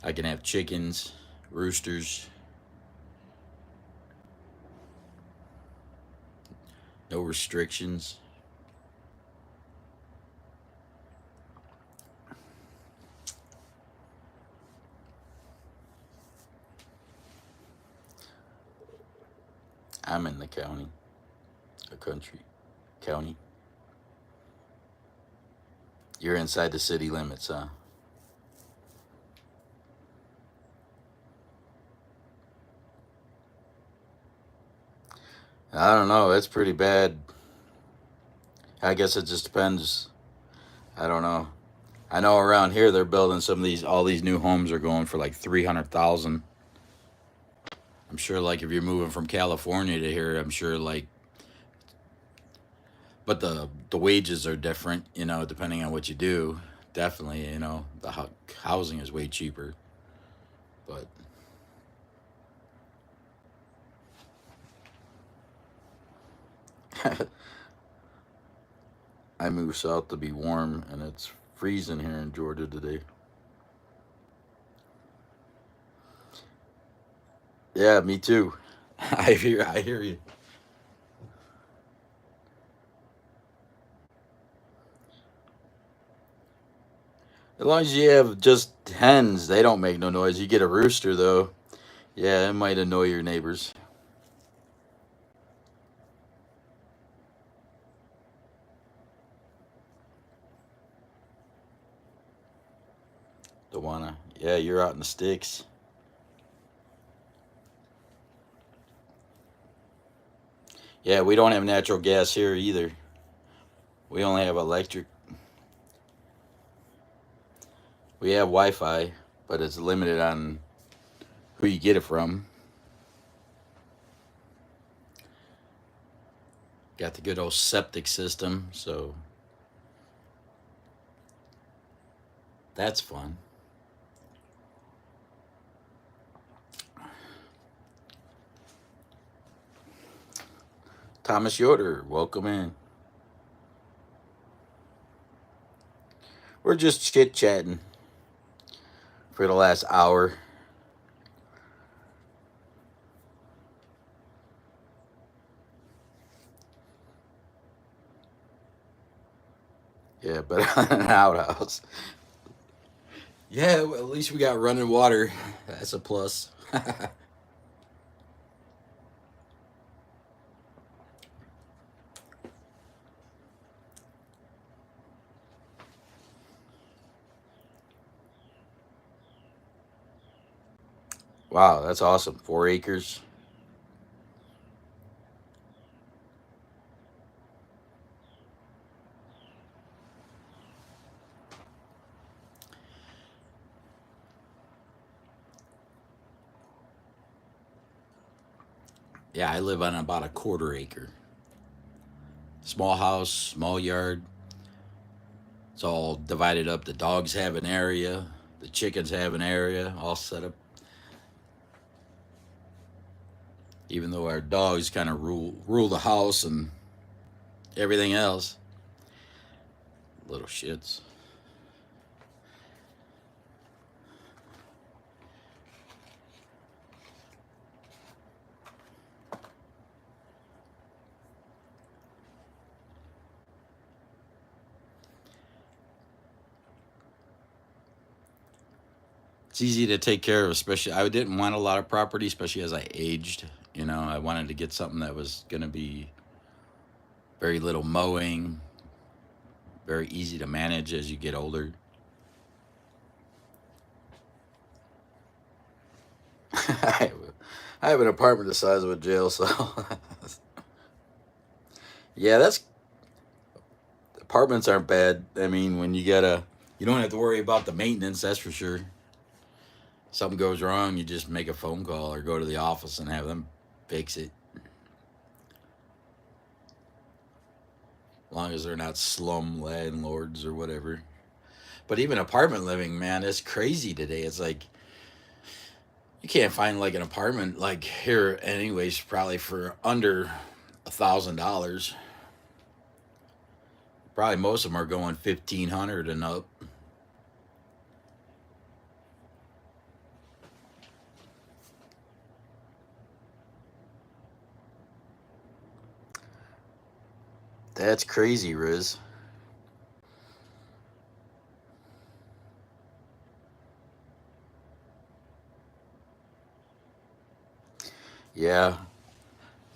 A: I can have chickens, roosters, no restrictions. I'm in the county, a country, county. You're inside the city limits, huh? I don't know. It's pretty bad. I guess it just depends. I don't know. I know around here they're building some of these. All these new homes are going for like 300,000. I'm sure, like if you're moving from California to here, I'm sure like, but the wages are different. You know, depending on what you do. Definitely, you know, the housing is way cheaper. But I moved south to be warm, and it's freezing here in Georgia today. Yeah, me too. I hear you. As long as you have just hens, they don't make no noise. You get a rooster though, yeah, it might annoy your neighbors. Don't wanna. Yeah, you're out in the sticks. Yeah, we don't have natural gas here either. We only have electric. We have Wi-Fi, but it's limited on who you get it from. Got the good old septic system, so that's fun. Thomas Yoder, welcome in. We're just chit chatting for the last hour. Yeah, but an outhouse. Yeah, well, at least we got running water. That's a plus. Wow, that's awesome. 4 acres. Yeah, I live on about a quarter acre. Small house, small yard. It's all divided up. The dogs have an area. The chickens have an area all set up. Even though our dogs kind of rule the house and everything else. Little shits. It's easy to take care of, especially I didn't want a lot of property, especially as I aged. You know, I wanted to get something that was going to be very little mowing, very easy to manage as you get older. I have an apartment the size of a jail cell. Yeah, that's apartments aren't bad. I mean, when you don't have to worry about the maintenance. That's for sure. Something goes wrong, you just make a phone call or go to the office and have them fix it. As long as they're not slum landlords or whatever. But even apartment living, man, it's crazy today. It's like you can't find like an apartment like here, anyways. Probably for under $1,000. Probably most of them are going 1,500 and up. That's crazy, Riz. Yeah,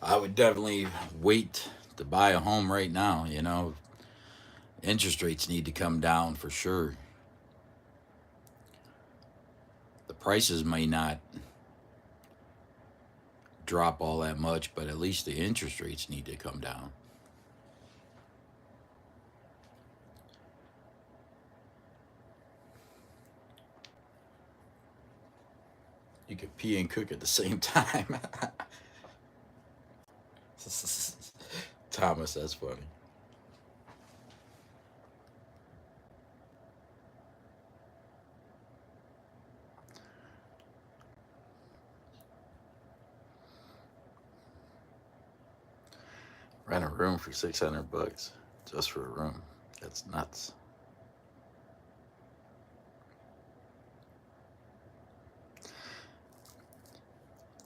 A: I would definitely wait to buy a home right now. You know, interest rates need to come down for sure. The prices may not drop all that much, but at least the interest rates need to come down. You could pee and cook at the same time. Thomas, that's funny. Rent a room for $600 just for a room. That's nuts.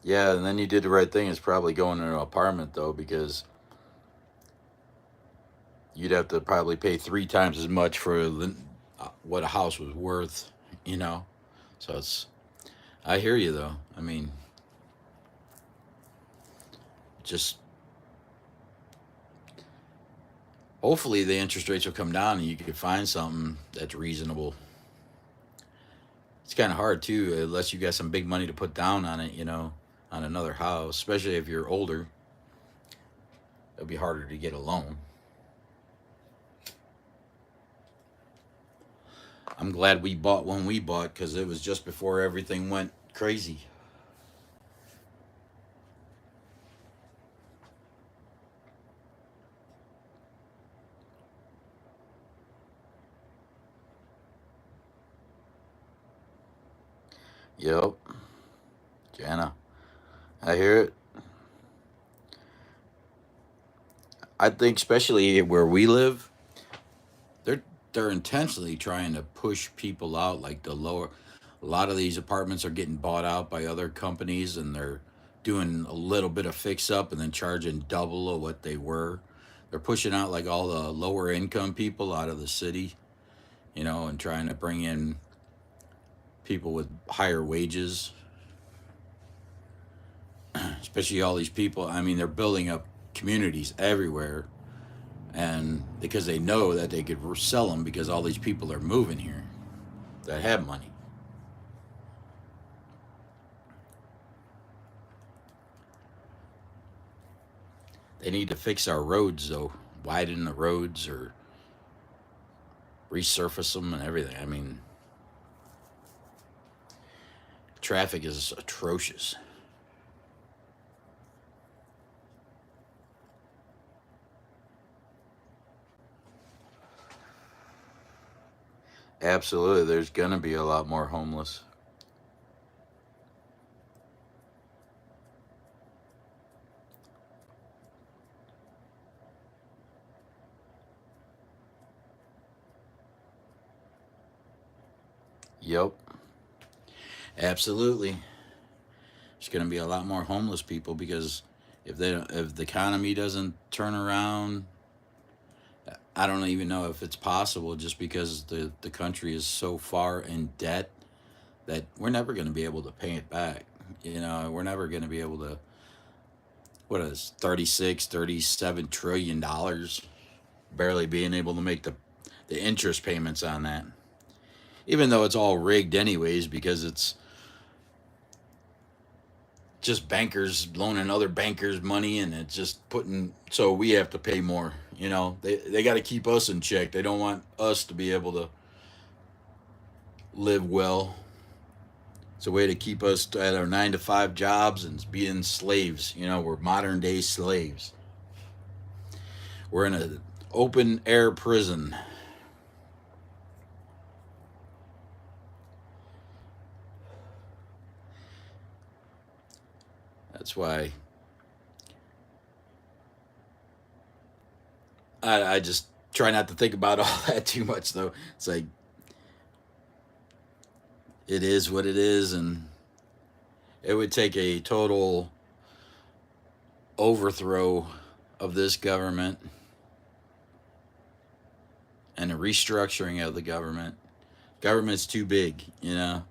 A: Yeah, and then you did the right thing. Is probably going in an apartment though, because you'd have to probably pay 3 times as much for what a house was worth. You know, so it's. I hear you though. I mean, just hopefully the interest rates will come down and you can find something that's reasonable. It's kind of hard too, unless you got some big money to put down on it. You know, on another house, especially if you're older. It'll be harder to get a loan. I'm glad we bought when we bought because it was just before everything went crazy. Yep, Jana, I hear it. I think especially where we live, they're they're intentionally trying to push people out. Like the lower, a lot of these apartments are getting bought out by other companies, and they're doing a little bit of fix up and then charging double of what they were. They're pushing out like all the lower income people out of the city, you know, and trying to bring in people with higher wages, especially all these people. I mean, they're building up communities everywhere, and because they know that they could sell them because all these people are moving here that have money. They need to fix our roads though, widen the roads or resurface them and everything. I mean, traffic is atrocious. Absolutely, there's gonna be a lot more homeless. Yep, absolutely. There's gonna be a lot more homeless people because if the economy doesn't turn around, I don't even know if it's possible. Just because the country is so far in debt that we're never going to be able to pay it back. You know, we're never going to be able to. What is 36, 37 trillion dollars? Barely being able to make the interest payments on that, even though it's all rigged anyways, because it's just bankers loaning other bankers money, and it's just putting, so we have to pay more. You know, they got to keep us in check. They don't want us to be able to live well. It's a way to keep us at our 9 to 5 jobs and being slaves. You know, we're modern day slaves. We're in an open air prison. That's why I just try not to think about all that too much, though. It's like, it is what it is, and it would take a total overthrow of this government and a restructuring of the government. Government's too big, you know.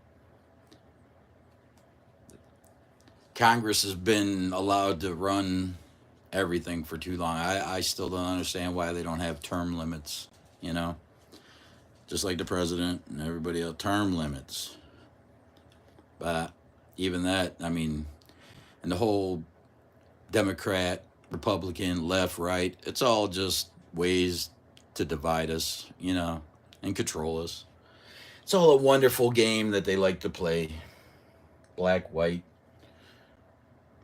A: Congress has been allowed to run everything for too long. I still don't understand why they don't have term limits, you know, just like the president and everybody else, term limits. But even that, I mean, and the whole Democrat, Republican, left, right, it's all just ways to divide us, you know, and control us. It's all a wonderful game that they like to play. Black, white,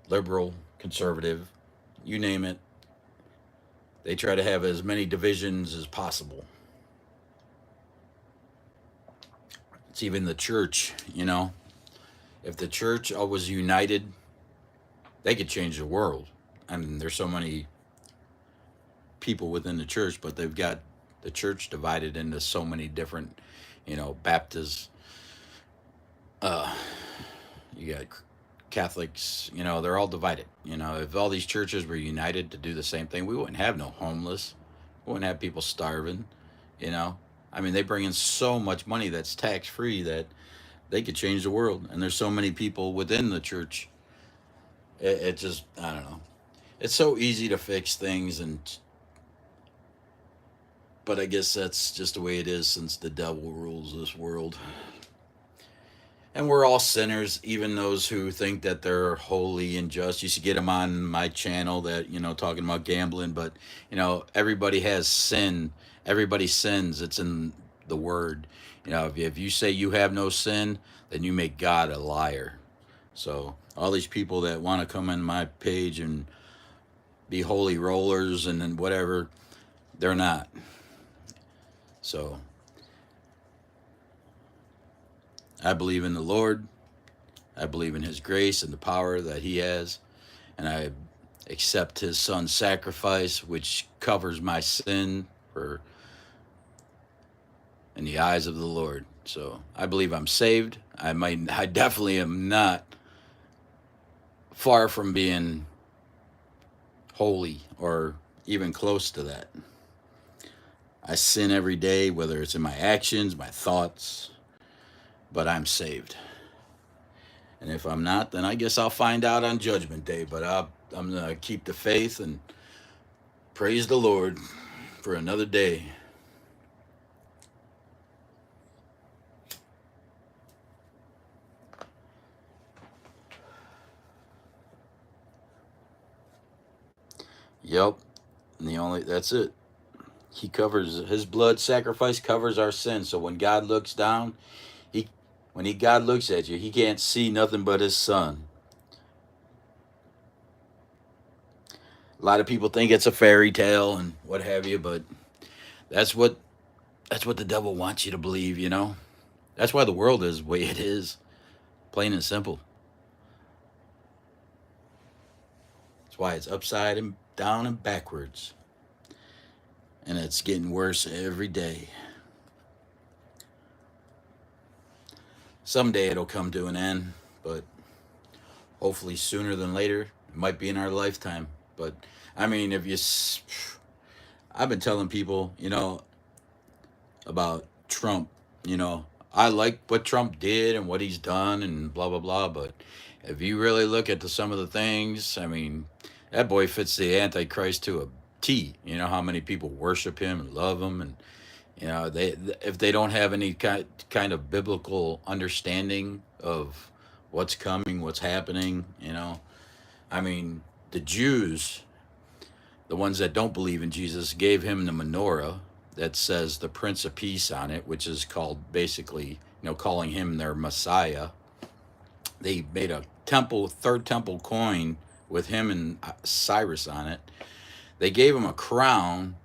A: liberal, conservative, you name it. They try to have as many divisions as possible. It's even the church, you know. If the church was united, they could change the world. I mean, there's so many people within the church, but they've got the church divided into so many different, you know, Baptists, uh, you got Catholics, you know, they're all divided. You know, if all these churches were united to do the same thing, we wouldn't have no homeless. We wouldn't have people starving, you know. I mean, they bring in so much money that's tax free that they could change the world. And there's so many people within the church. It just, I don't know. It's so easy to fix things, and but I guess that's just the way it is since the devil rules this world. And we're all sinners, even those who think that they're holy and just. You should get them on my channel that, you know, talking about gambling, but, you know, everybody has sin. Everybody sins. It's in the word. You know, if you say you have no sin, then you make God a liar. So all these people that want to come on my page and be holy rollers and then whatever, they're not. So I believe in the Lord. I believe in his grace and the power that he has. And I accept his son's sacrifice, which covers my sin for in the eyes of the Lord. So I believe I'm saved. I definitely am not far from being holy or even close to that. I sin every day, whether it's in my actions, my thoughts, but I'm saved. And if I'm not, then I guess I'll find out on Judgment Day. But I'm going to keep the faith and praise the Lord for another day. Yep. And that's it. He covers, his blood sacrifice covers our sins. So when God looks down, he God looks at you, he can't see nothing but his son. A lot of people think it's a fairy tale and what have you, but that's what That's what the devil wants you to believe, you know? That's why the world is the way it is, plain and simple. That's why it's upside and down and backwards. And it's getting worse every day. Someday it'll come to an end, but hopefully sooner than later. It might be in our lifetime. But I mean, I've been telling people, about Trump, I like what Trump did and what he's done and blah, blah, blah. But if you really look at some of the things, I mean, that boy fits the Antichrist to a T. You know how many people worship him and love him, and they if they don't have any kind of biblical understanding of what's coming, what's happening, I mean, the Jews, the ones that don't believe in Jesus, gave him the menorah that says the Prince of Peace on it, which is called basically, calling him their Messiah. They made a third temple coin with him and Cyrus on it. They gave him a crown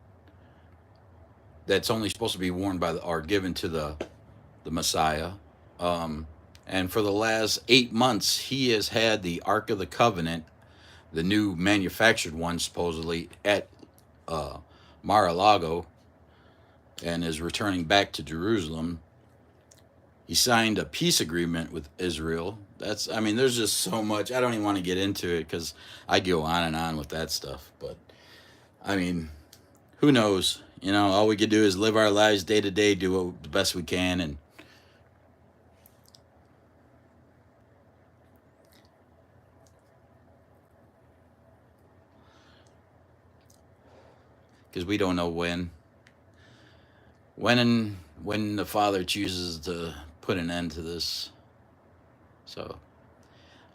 A: that's only supposed to be worn or given to the Messiah. And for the last 8 months, he has had the Ark of the Covenant, the new manufactured one, supposedly, at Mar-a-Lago, and is returning back to Jerusalem. He signed a peace agreement with Israel. There's just so much. I don't even want to get into it because I go on and on with that stuff. But, I mean, who knows? All we could do is live our lives day to day, do the best we can, and because we don't know when the Father chooses to put an end to this. So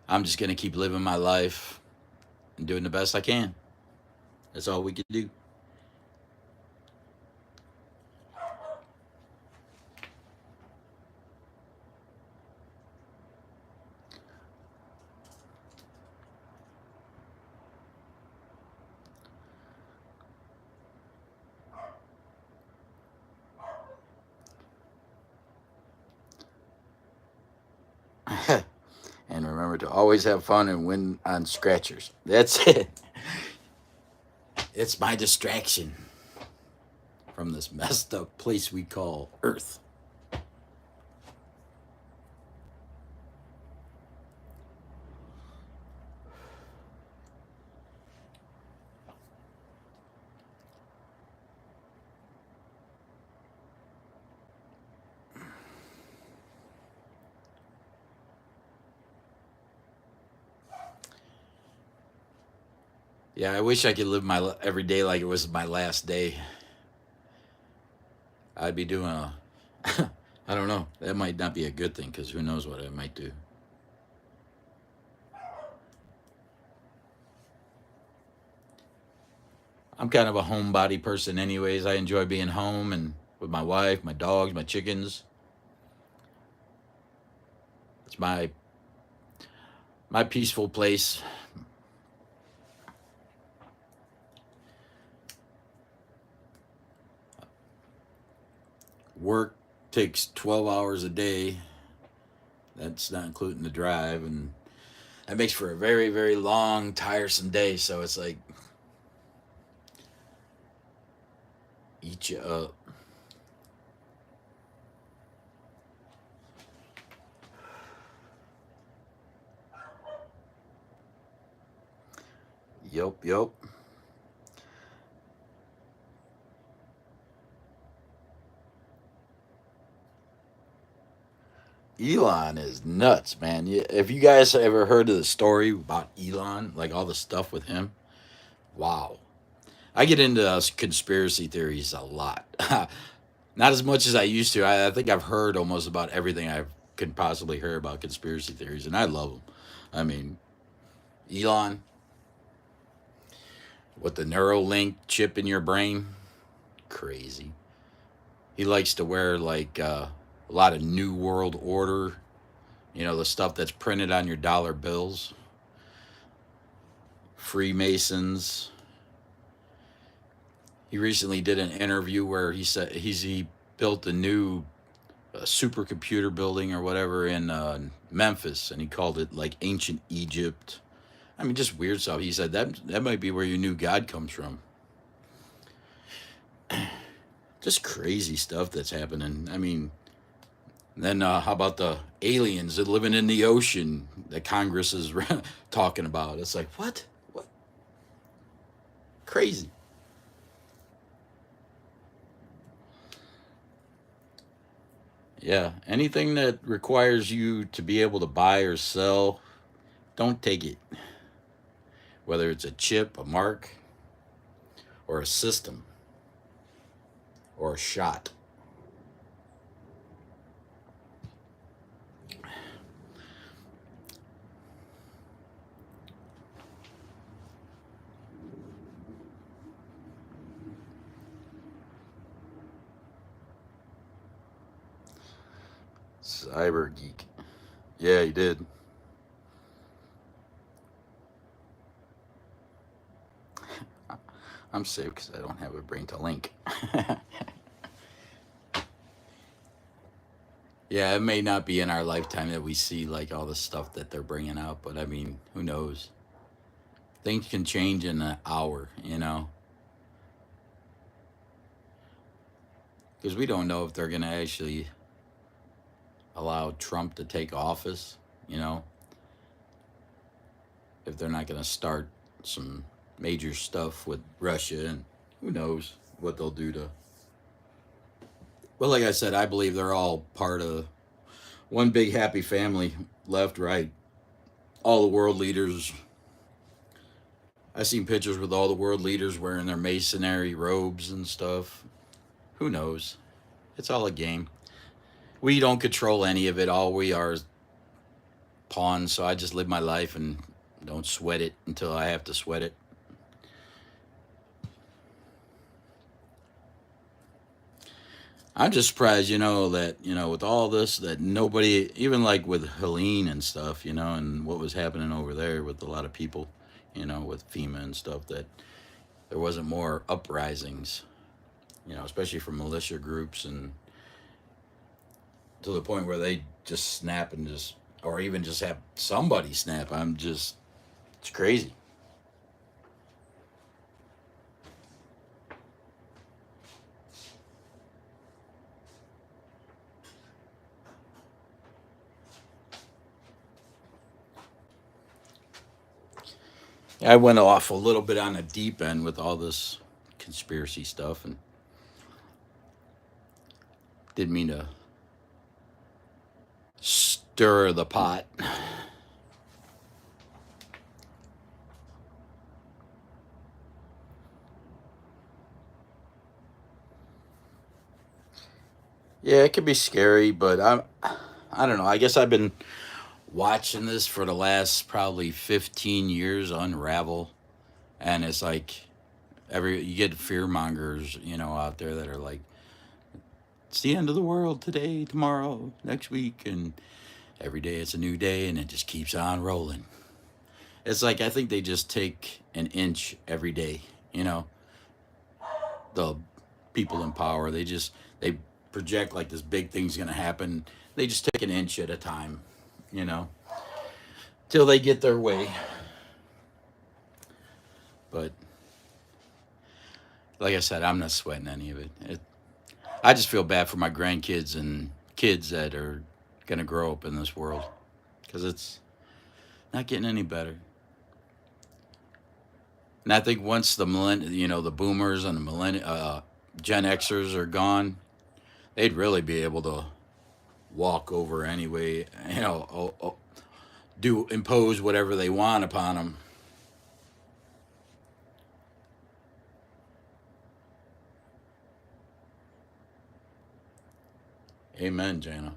A: I'm just gonna keep living my life and doing the best I can. That's all we can do. And remember to always have fun and win on scratchers. That's it. It's my distraction from this messed up place we call Earth. Yeah, I wish I could live my every day like it was my last day. I'd be doing I don't know. That might not be a good thing because who knows what I might do. I'm kind of a homebody person, anyways. I enjoy being home and with my wife, my dogs, my chickens. It's my peaceful place. Work takes 12 hours a day. That's not including the drive, and that makes for a very, very long, tiresome day. So it's like eat you up. Yup. Elon is nuts, man. If you guys ever heard of the story about Elon, like all the stuff with him, wow. I get into conspiracy theories a lot. Not as much as I used to. I think I've heard almost about everything I can possibly hear about conspiracy theories, and I love them. I mean, Elon with the Neuralink chip in your brain, crazy. He likes to wear like a lot of New World Order, the stuff that's printed on your dollar bills, Freemasons. He recently did an interview where he said he built a new supercomputer building or whatever in Memphis, and he called it like ancient Egypt. I mean, just weird stuff. He said that might be where your new God comes from. Just crazy stuff that's happening. I mean, then how about the aliens that living in the ocean that Congress is talking about? It's like, what? What? Crazy. Yeah, anything that requires you to be able to buy or sell, don't take it. Whether it's a chip, a mark, or a system, or a shot. Cyber geek. Yeah, he did. I'm safe because I don't have a brain to link. Yeah, it may not be in our lifetime that we see like all the stuff that they're bringing out, but I mean, who knows? Things can change in an hour, you know, because we don't know if they're going to actually allow Trump to take office, you know, if they're not going to start some major stuff with Russia, and who knows what they'll do to. Well, like I said, I believe they're all part of one big happy family, left, right, all the world leaders. I seen pictures with all the world leaders wearing their masonry robes and stuff. Who knows? It's all a game. We don't control any of it. All we are is pawns. So I just live my life and don't sweat it until I have to sweat it. I'm just surprised, you know, that, you know, with all this, that nobody, even like with Helene and stuff, you know, and what was happening over there with a lot of people, you know, with FEMA and stuff, that there wasn't more uprisings, you know, especially from militia groups, and to the point where they just snap and just, or even just have somebody snap. It's crazy. I went off a little bit on a deep end with all this conspiracy stuff and didn't mean to stir the pot. Yeah, it could be scary, but I don't know. I guess I've been watching this for the last probably 15 years unravel, and it's like you get fear mongers, you know, out there that are like, it's the end of the world today, tomorrow, next week, and every day it's a new day, and it just keeps on rolling. It's like I think they just take an inch every day, you know. The people in power, they project like this big thing's gonna happen. They just take an inch at a time, you know, till they get their way. But like I said, I'm not sweating any of it. I just feel bad for my grandkids and kids that are gonna grow up in this world, because it's not getting any better. And I think once you know, the boomers and the Gen Xers are gone, they'd really be able to walk over anyway. You know, do impose whatever they want upon them. Amen, Jana.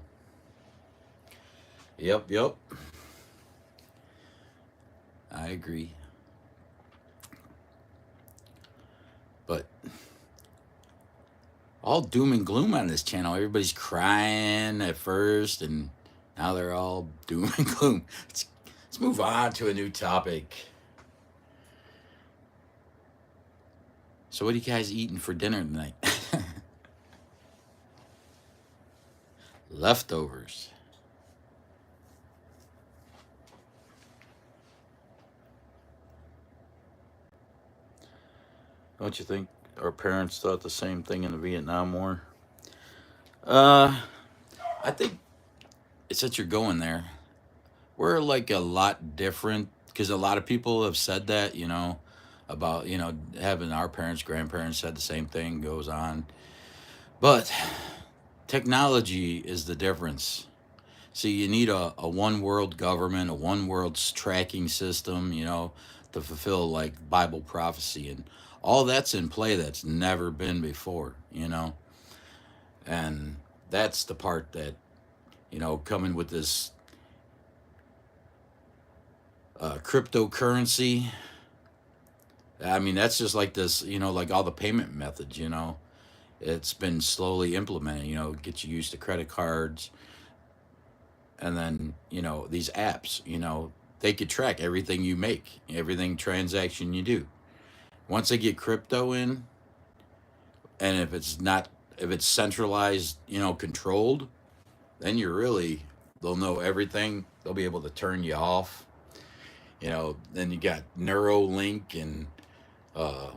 A: Yep, yep. I agree. But all doom and gloom on this channel. Everybody's crying at first, and now they're all doom and gloom. Let's move on to a new topic. So, what are you guys eating for dinner tonight? Leftovers. Don't you think our parents thought the same thing in the Vietnam War? Uh, I think since you're going there, we're like a lot different because a lot of people have said that, about, having our parents, grandparents said the same thing goes on. But technology is the difference. See, you need a one world government, a one world tracking system, to fulfill like Bible prophecy. And all that's in play that's never been before. And that's the part that, coming with this cryptocurrency. I mean, that's just like this, like all the payment methods. It's been slowly implemented, get you used to credit cards. And then, these apps, they could track everything you make, everything transaction you do. Once they get crypto in, and if it's centralized, controlled, then they'll know everything. They'll be able to turn you off. Then you got Neuralink and uh,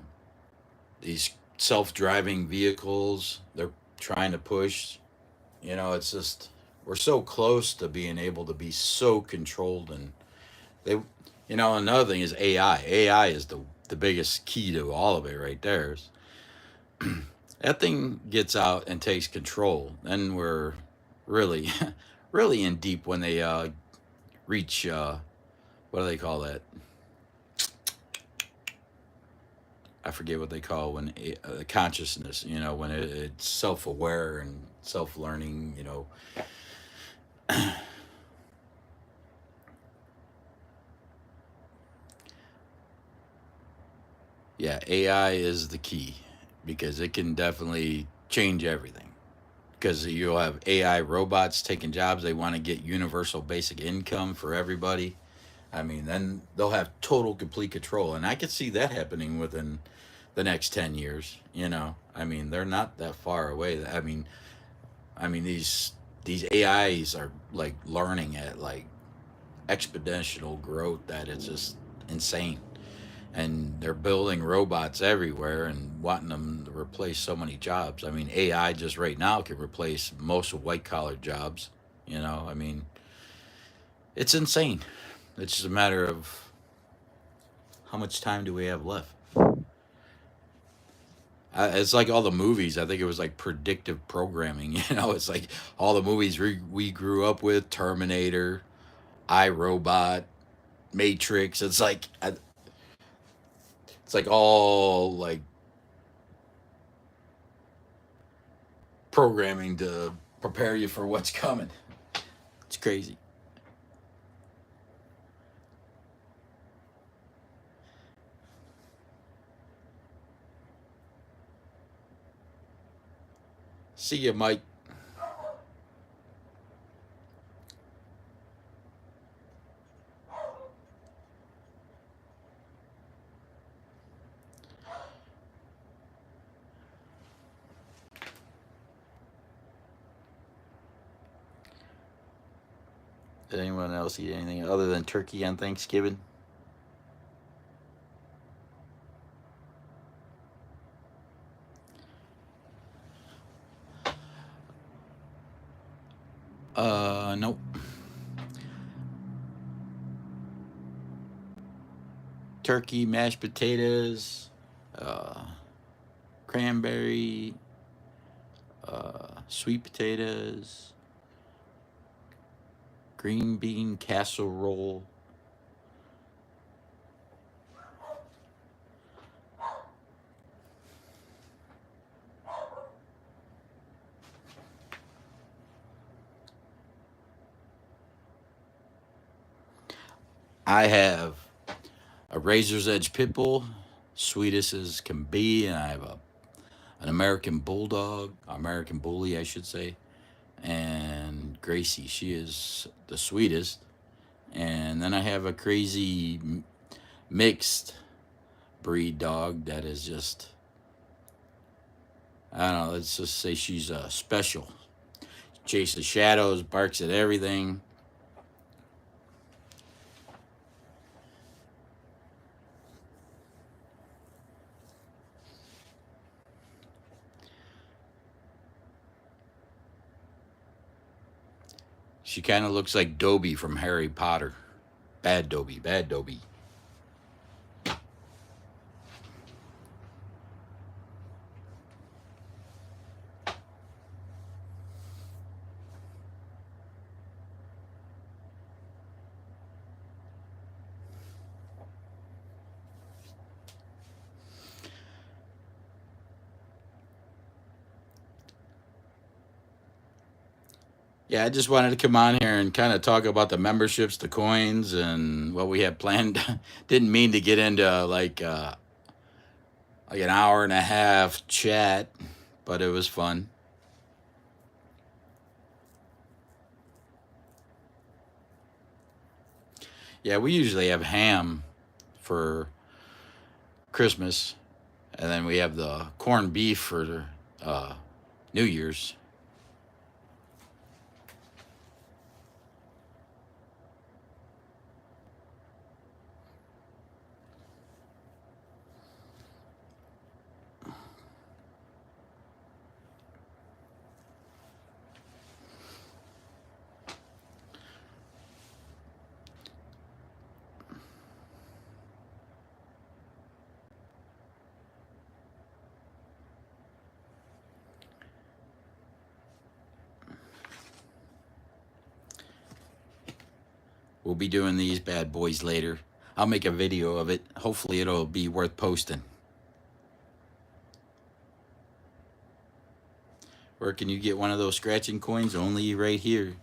A: these self-driving vehicles they're trying to push. It's just we're so close to being able to be so controlled. And they, another thing is AI. AI is the biggest key to all of it right there. That thing gets out and takes control, then we're really, really in deep when they reach what do they call that? I forget what they call when consciousness. When it's self-aware and self-learning. Yeah, AI is the key because it can definitely change everything. Because you'll have AI robots taking jobs. They want to get universal basic income for everybody. I mean, then they'll have total, complete control. And I could see that happening within the next 10 years. I mean, they're not that far away. I mean these AIs are like learning at like exponential growth that it's just insane. And they're building robots everywhere and wanting them to replace so many jobs. I mean, AI just right now can replace most of white collar jobs. I mean, it's insane. It's just a matter of how much time do we have left. It's like all the movies. I think it was like predictive programming. It's like all the movies we grew up with: Terminator, iRobot, Matrix. It's like all like programming to prepare you for what's coming. It's crazy. See you, Mike. Did anyone else eat anything other than turkey on Thanksgiving? Nope. Turkey, mashed potatoes, uh, cranberry, sweet potatoes, green bean casserole. I have a Razor's Edge pit bull, sweetest as can be, and I have an American bulldog, American bully, I should say, and Gracie. She is the sweetest. And then I have a crazy mixed breed dog that is just, I don't know, let's just say she's special. chases shadows, barks at everything. She kind of looks like Dobby from Harry Potter. Bad Dobby, bad Dobby. Yeah, I just wanted to come on here and kind of talk about the memberships, the coins, and what we have planned. Didn't mean to get into like an hour and a half chat, but it was fun. Yeah, we usually have ham for Christmas, and then we have the corned beef for New Year's. We'll be doing these bad boys later. I'll make a video of it. Hopefully, it'll be worth posting. Where can you get one of those scratching coins? Only right here.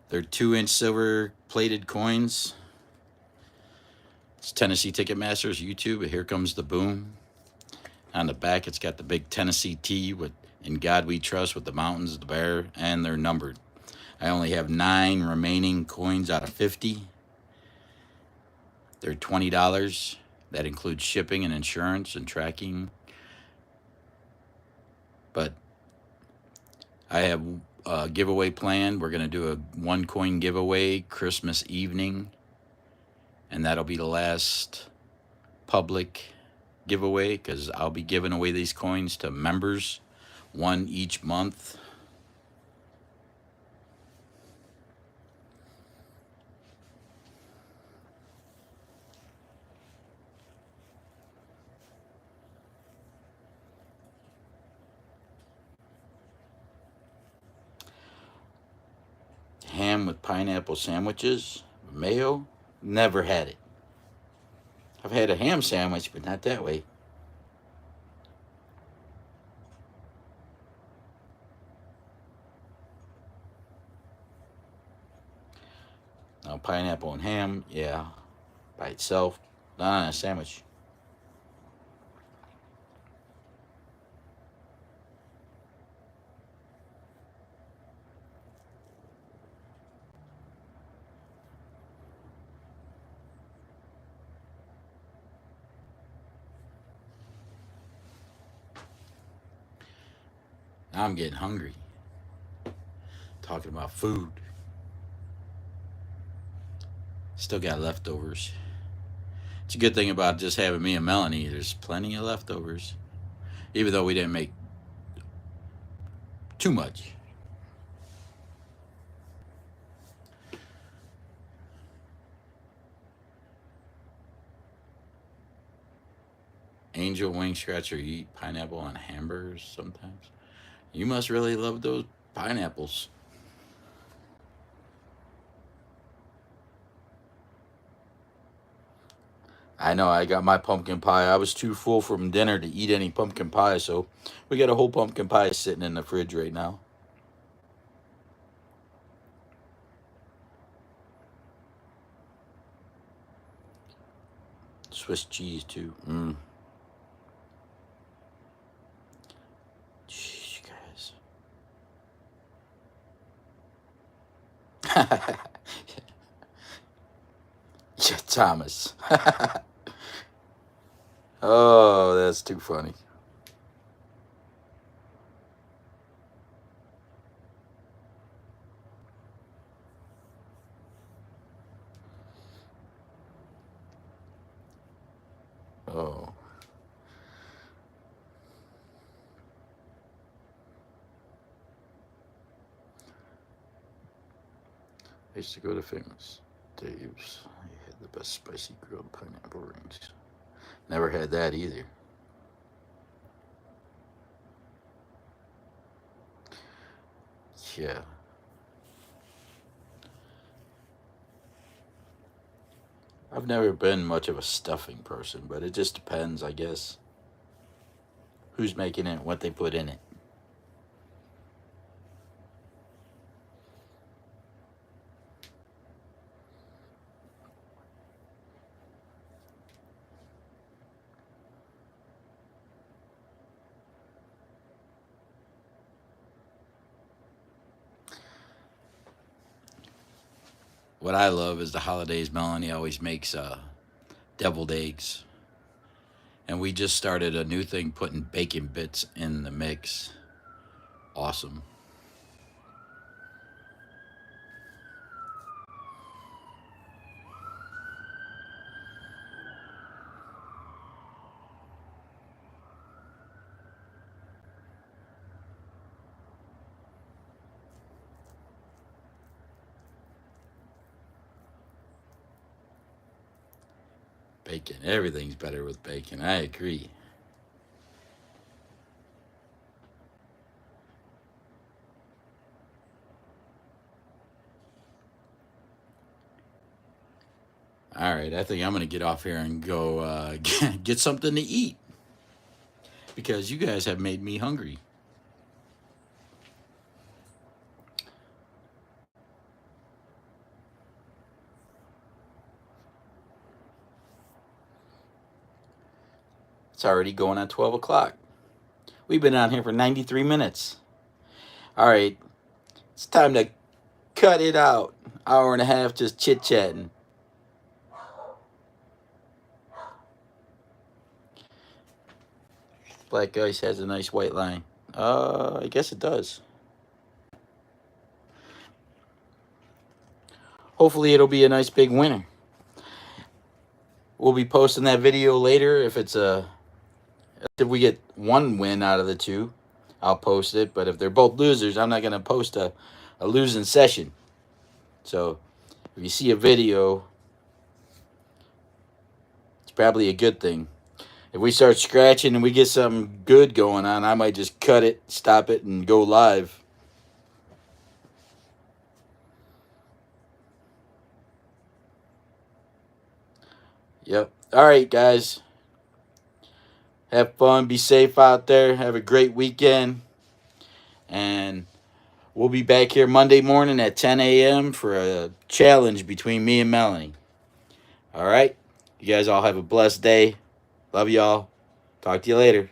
A: They're 2-inch silver plated coins. It's Tennessee TicketMasters YouTube. Here comes the boom. On the back, it's got the big Tennessee T with "In God We Trust" with the mountains, the bear, and they're numbered. I only have 9 remaining coins out of 50. They're $20. That includes shipping and insurance and tracking. But I have a giveaway planned. We're going to do a 1 coin giveaway Christmas evening. And that'll be the last public giveaway because I'll be giving away these coins to members, 1 each month. Ham with pineapple sandwiches, mayo. Never had it. I've had a ham sandwich, but not that way. Now, pineapple and ham, yeah, by itself, not on a sandwich. Now I'm getting hungry. Talking about food. Still got leftovers. It's a good thing about just having me and Melanie. There's plenty of leftovers. Even though we didn't make too much. Angel wing scratcher, you eat pineapple on hamburgers sometimes. You must really love those pineapples. I know, I got my pumpkin pie. I was too full from dinner to eat any pumpkin pie, so we got a whole pumpkin pie sitting in the fridge right now. Swiss cheese, too. Jeez, you guys. Yeah, Thomas. Oh, that's too funny. I used to go to Famous Dave's. They had the best spicy grilled pineapple rings. Never had that either. Yeah. I've never been much of a stuffing person, but it just depends, I guess, who's making it, what they put in it. What I love is the holidays. Melanie always makes deviled eggs. And we just started a new thing, putting bacon bits in the mix. Awesome. Bacon. Everything's better with bacon. I agree. All right, I think I'm going to get off here and go get something to eat because you guys have made me hungry. It's already going on 12 o'clock. We've been on here for 93 minutes. All right, it's time to cut it out. Hour and a half just chit chatting. Black ice has a nice white line. I guess it does. Hopefully it'll be a nice big winner. We'll be posting that video later. If we get one win out of the two, I'll post it. But if they're both losers, I'm not going to post a losing session. So if you see a video, it's probably a good thing. If we start scratching and we get something good going on, I might just cut it, stop it, and go live. Yep. All right, guys. Have fun. Be safe out there. Have a great weekend. And we'll be back here Monday morning at 10 a.m. for a challenge between me and Melanie. All right? You guys all have a blessed day. Love y'all. Talk to you later.